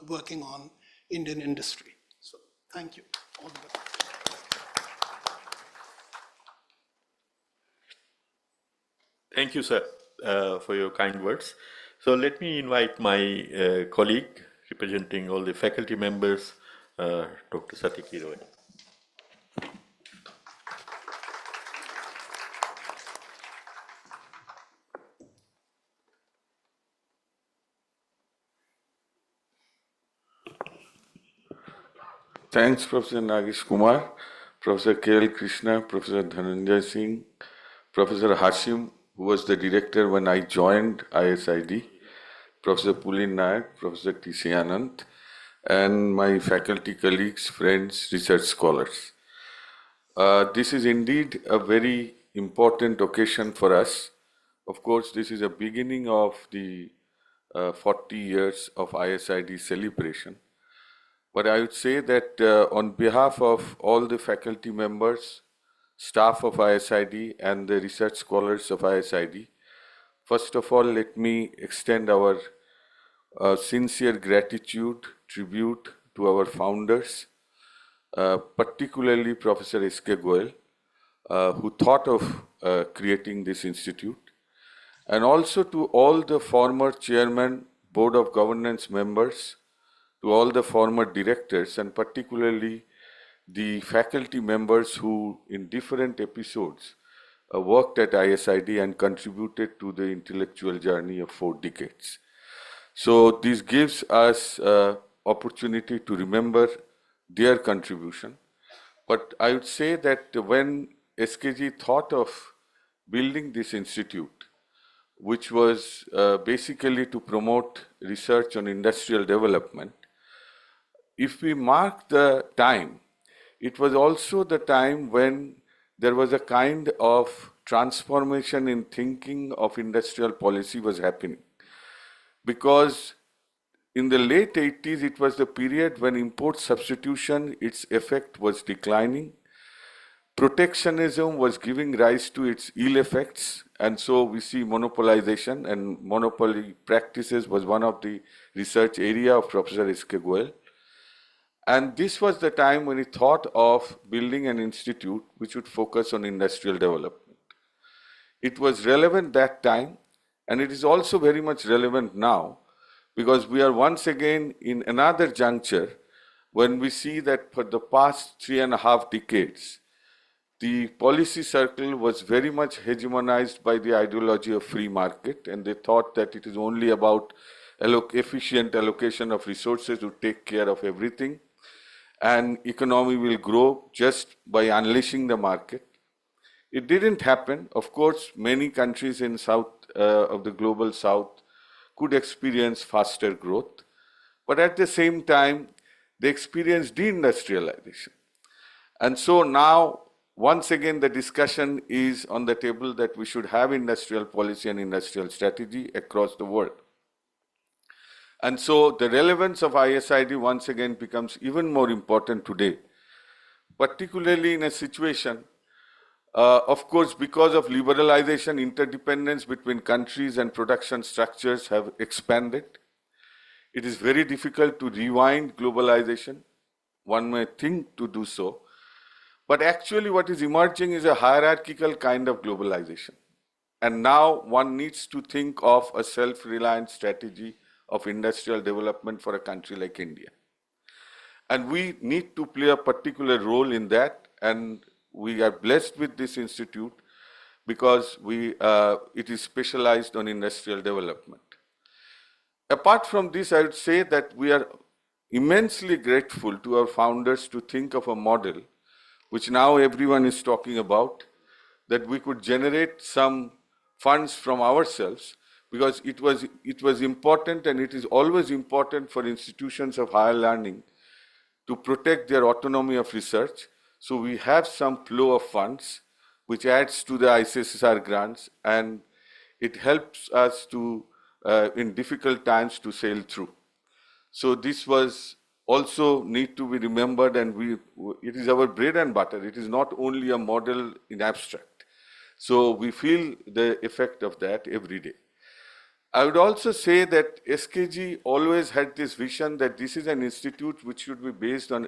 working on Indian industry. So thank you. All the best. Thank you, sir, for your kind words. So let me invite my colleague representing all the faculty members, Dr. Satiki Roy. Thanks, Professor Nagesh Kumar, Professor K.L. Krishna, Professor Dhananjay Singh, Professor Hashim, who was the director when I joined ISID, Professor Pulin Nayak, Professor T.C. Anand, and my faculty colleagues, friends, research scholars. This is indeed a very important occasion for us. Of course, this is a beginning of the 40 years of ISID celebration. But I would say that on behalf of all the faculty members, staff of ISID, and the research scholars of ISID, first of all, let me extend our sincere gratitude, tribute to our founders, particularly Professor S.K. Goel, who thought of creating this institute, and also to all the former chairman, board of governance members, to all the former directors, and particularly the faculty members who in different episodes worked at ISID and contributed to the intellectual journey of 4 decades. So this gives us opportunity to remember their contribution. But I would say that when SKG thought of building this institute, which was basically to promote research on industrial development, if we mark the time, it was also the time when there was a kind of transformation in thinking of industrial policy was happening. Because in the late 80s, it was the period when import substitution, its effect was declining. Protectionism was giving rise to its ill effects, and so we see monopolization, and monopoly practices was one of the research area of Professor S.K. Goel. And this was the time when he thought of building an institute which would focus on industrial development. It was relevant that time, and it is also very much relevant now, because we are once again in another juncture when we see that for the past 3.5 decades, the policy circle was very much hegemonized by the ideology of free market, and they thought that it is only about efficient allocation of resources to take care of everything, and economy will grow just by unleashing the market. It didn't happen. Of course, many countries in south of the global south could experience faster growth, but at the same time, they experienced deindustrialization. And so now, once again, the discussion is on the table that we should have industrial policy and industrial strategy across the world. And so the relevance of ISID once again becomes even more important today, particularly in a situation, of course, because of liberalization, interdependence between countries and production structures have expanded. It is very difficult to rewind globalization. One may think to do so, but actually what is emerging is a hierarchical kind of globalization. And now one needs to think of a self-reliant strategy of industrial development for a country like India. And we need to play a particular role in that, and we are blessed with this institute because it is specialized on industrial development. Apart from this, I would say that we are immensely grateful to our founders to think of a model, which now everyone is talking about, that we could generate some funds from ourselves, because it was important, and it is always important for institutions of higher learning to protect their autonomy of research. So we have some flow of funds, which adds to the ICSSR grants, and it helps us to, in difficult times, to sail through. So this was also need to be remembered, and it is our bread and butter. It is not only a model in abstract. So we feel the effect of that every day. I would also say that SKG always had this vision that this is an institute which should be based on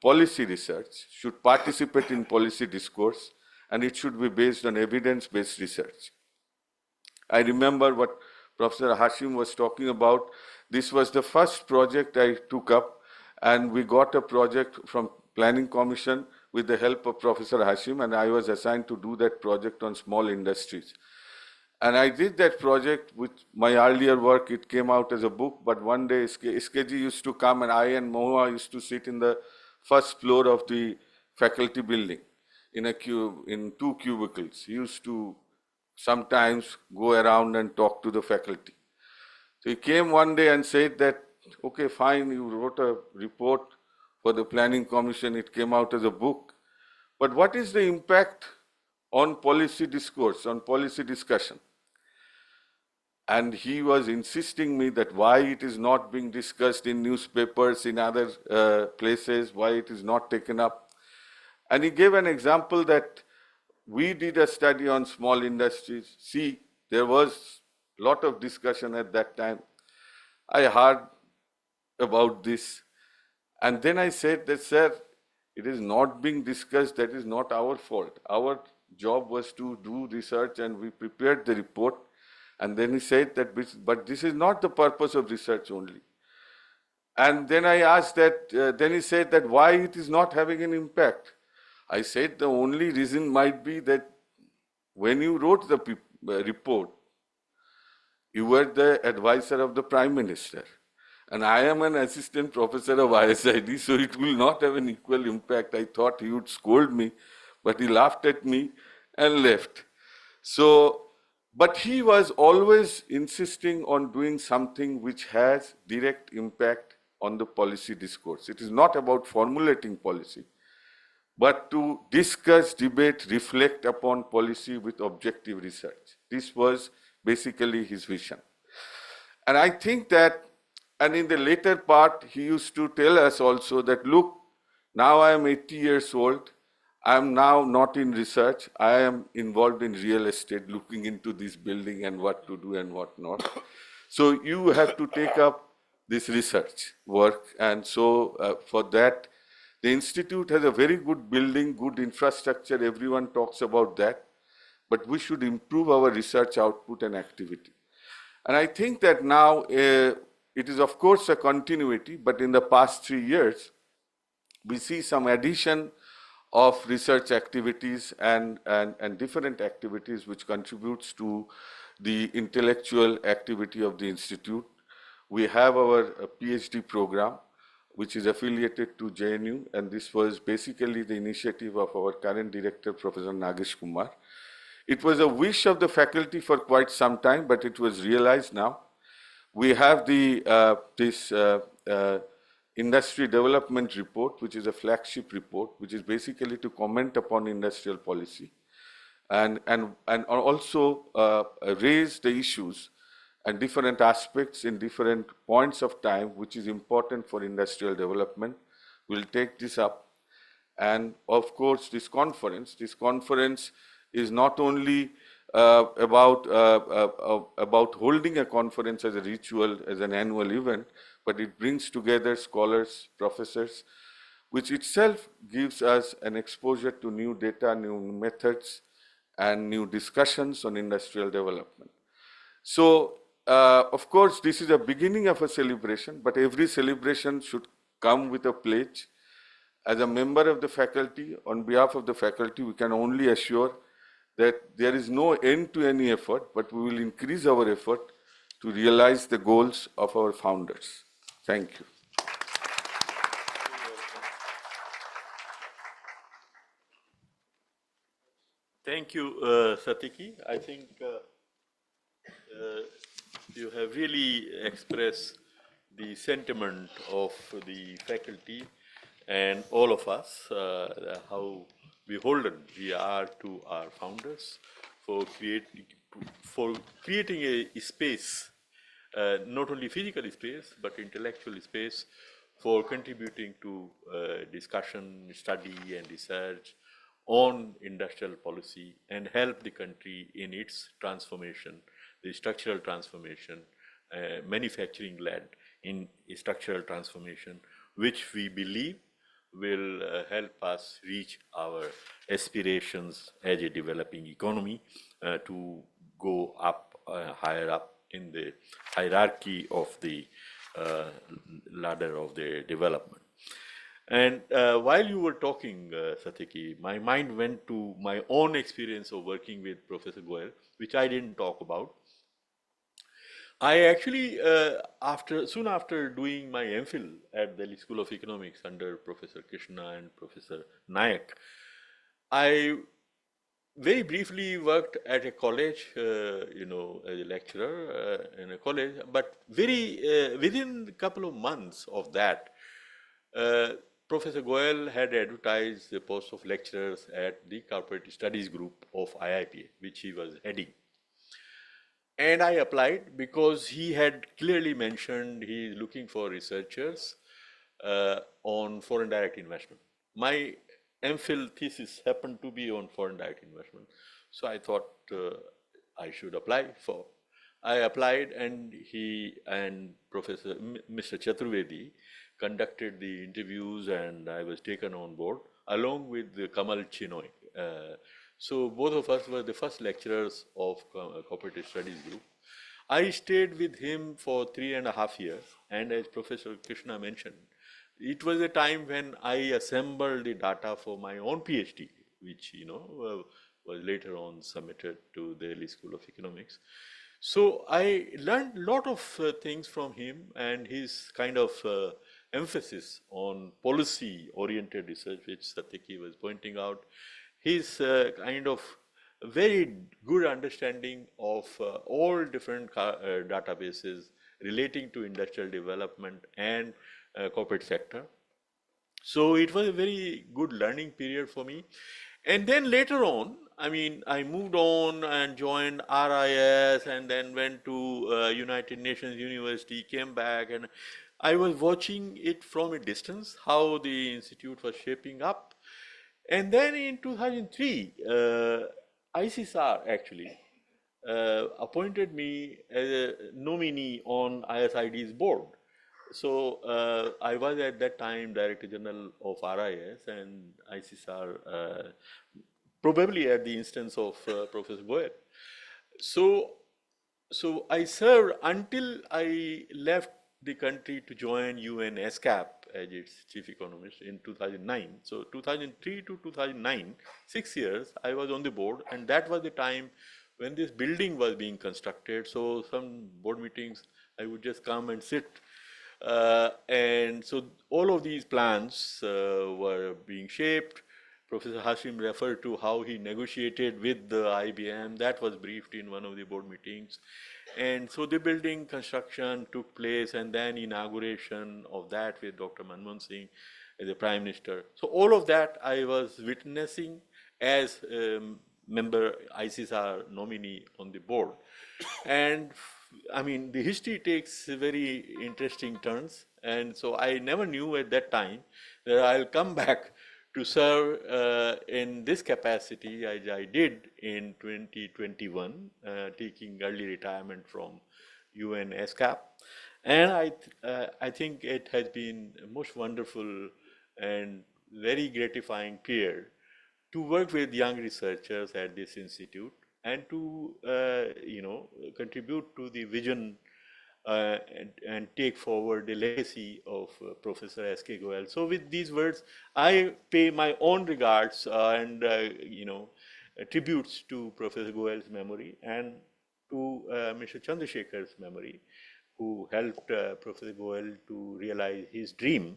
policy research, should participate in policy discourse, and it should be based on evidence-based research. I remember what Professor Hashim was talking about. This was the first project I took up, and we got a project from Planning Commission with the help of Professor Hashim, and I was assigned to do that project on small industries. And I did that project with my earlier work. It came out as a book, but one day SKG used to come, and I and Mohua used to sit in the first floor of the faculty building in two cubicles. He used to sometimes go around and talk to the faculty. So he came one day and said that, okay, fine, you wrote a report for the Planning Commission, it came out as a book, but what is the impact on policy discourse, on policy discussion? And he was insisting me that why it is not being discussed in newspapers, in other places, why it is not taken up. And he gave an example that we did a study on small industries. See, there was a lot of discussion at that time. I heard about this. And then I said that, sir, it is not being discussed, that is not our fault. Our job was to do research, and we prepared the report. And then he said that, but this is not the purpose of research only. And then I asked that, then he said that why it is not having an impact. I said the only reason might be that when you wrote the report, you were the advisor of the Prime Minister. And I am an assistant professor of ISID, so it will not have an equal impact. I thought he would scold me, but he laughed at me and left. So, but he was always insisting on doing something which has direct impact on the policy discourse. It is not about formulating policy, but to discuss, debate, reflect upon policy with objective research. This was basically his vision. And I think that, and in the later part, he used to tell us also that, look, now I am 80 years old. I am now not in research. I am involved in real estate, looking into this building and what to do and what not. So you have to take up this research work. And so for that, the institute has a very good building, good infrastructure. Everyone talks about that. But we should improve our research output and activity. And I think that now it is, of course, a continuity, but in the past 3 years, we see some addition of research activities and different activities which contributes to the intellectual activity of the institute. We have our PhD program, which is affiliated to JNU, and this was basically the initiative of our current director, Professor Nagesh Kumar. It was a wish of the faculty for quite some time, but it was realized now. We have this industry development report, which is a flagship report, which is basically to comment upon industrial policy and also raise the issues and different aspects in different points of time, which is important for industrial development. We'll take this up. And of course, this conference is not only about holding a conference as a ritual, as an annual event, but it brings together scholars, professors, which itself gives us an exposure to new data, new methods, and new discussions on industrial development. So, of course, this is a beginning of a celebration, but every celebration should come with a pledge. As a member of the faculty, on behalf of the faculty, we can only assure that there is no end to any effort, but we will increase our effort to realize the goals of our founders. Thank you. Thank you, Satiki. I think you have really expressed the sentiment of the faculty and all of us, how beholden we are to our founders for creating a space, not only physical space, but intellectual space for contributing to discussion, study, and research on industrial policy and help the country in its transformation, the structural transformation, manufacturing-led in structural transformation, which we believe will help us reach our aspirations as a developing economy to go up, higher up in the hierarchy of the ladder of the development. And while you were talking, Satiki, my mind went to my own experience of working with Professor Goel, which I didn't talk about. I actually, soon after doing my MPhil at Delhi School of Economics under Professor Krishna and Professor Nayak, I very briefly worked at a college, as a lecturer in a college, but within a couple of months of that, Professor Goel had advertised the post of lecturers at the Corporate Studies Group of IIPA, which he was heading. And I applied because he had clearly mentioned he is looking for researchers on foreign direct investment. My MPhil thesis happened to be on foreign direct investment. So I thought I should apply for. I applied, and he and Professor Mr. Chaturvedi conducted the interviews, and I was taken on board along with Kamal Chinoy. So both of us were the first lecturers of Cooperative Studies Group. I stayed with him for 3.5 years, and as Professor Krishna mentioned, it was a time when I assembled the data for my own PhD, which was later on submitted to the Delhi School of Economics. So I learned a lot of things from him, and his kind of emphasis on policy-oriented research, which Satiki was pointing out, his kind of very good understanding of all different databases relating to industrial development and corporate sector. So it was a very good learning period for me. And then later on, I moved on and joined RIS, and then went to United Nations University, came back, and I was watching it from a distance, how the institute was shaping up. And then in 2003, ISISR actually appointed me as a nominee on ISID's board. So I was at that time Director General of RIS, and ISISR, probably at the instance of Professor Goel. So I served until I left the country to join UN SCAP as its chief economist in 2009. So 2003 to 2009, 6 years, I was on the board, and that was the time when this building was being constructed. So some board meetings, I would just come and sit. And so all of these plans were being shaped. Professor Hashim referred to how he negotiated with the IBM. That was briefed in one of the board meetings. And so the building construction took place, and then inauguration of that with Dr. Manmohan Singh as the Prime Minister. So all of that I was witnessing as member ISISR nominee on the board. And I mean, the history takes very interesting turns. And so I never knew at that time that I'll come back to serve in this capacity as I did in 2021, taking early retirement from UN SCAP. And I think it has been a most wonderful and very gratifying period to work with young researchers at this institute and to contribute to the vision and take forward the legacy of Professor S.K. Goel. So with these words, I pay my own regards and tributes to Professor Goel's memory and to Mr. Chandrasekhar's memory, who helped Professor Goel to realize his dream.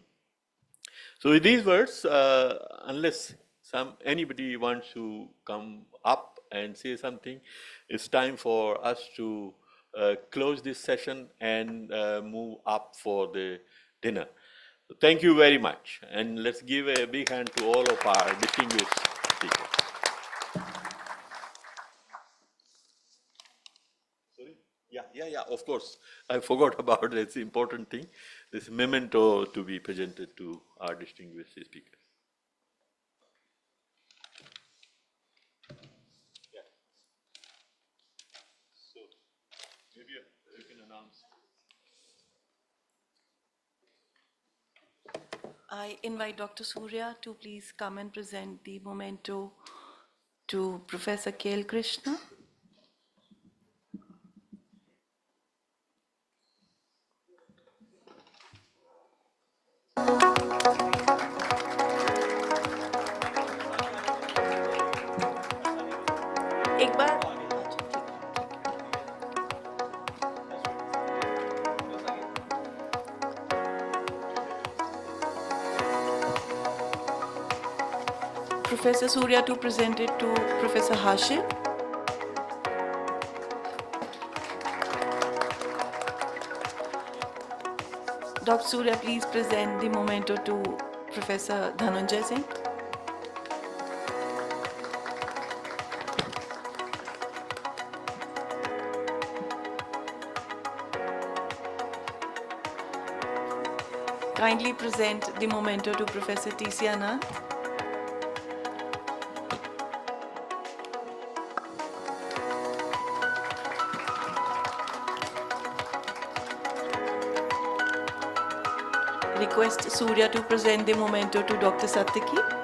So with these words, unless anybody wants to come up and say something, it's time for us to close this session and move up for the dinner. So thank you very much, and let's give a big hand to all of our distinguished speakers. Sorry? Yeah, of course. I forgot about this important thing, this memento to be presented to our distinguished speakers. Maybe you can announce. I invite Dr. Surya to please come and present the memento to Professor K.L. Krishna. एक बार Professor Surya to present it to Professor Hashim. Dr. Surya, please present the memento to Professor Dhananjay Singh. Kindly present the memento to Professor T.C. Anand. Request Surya to present the memento to Dr. Satyaki.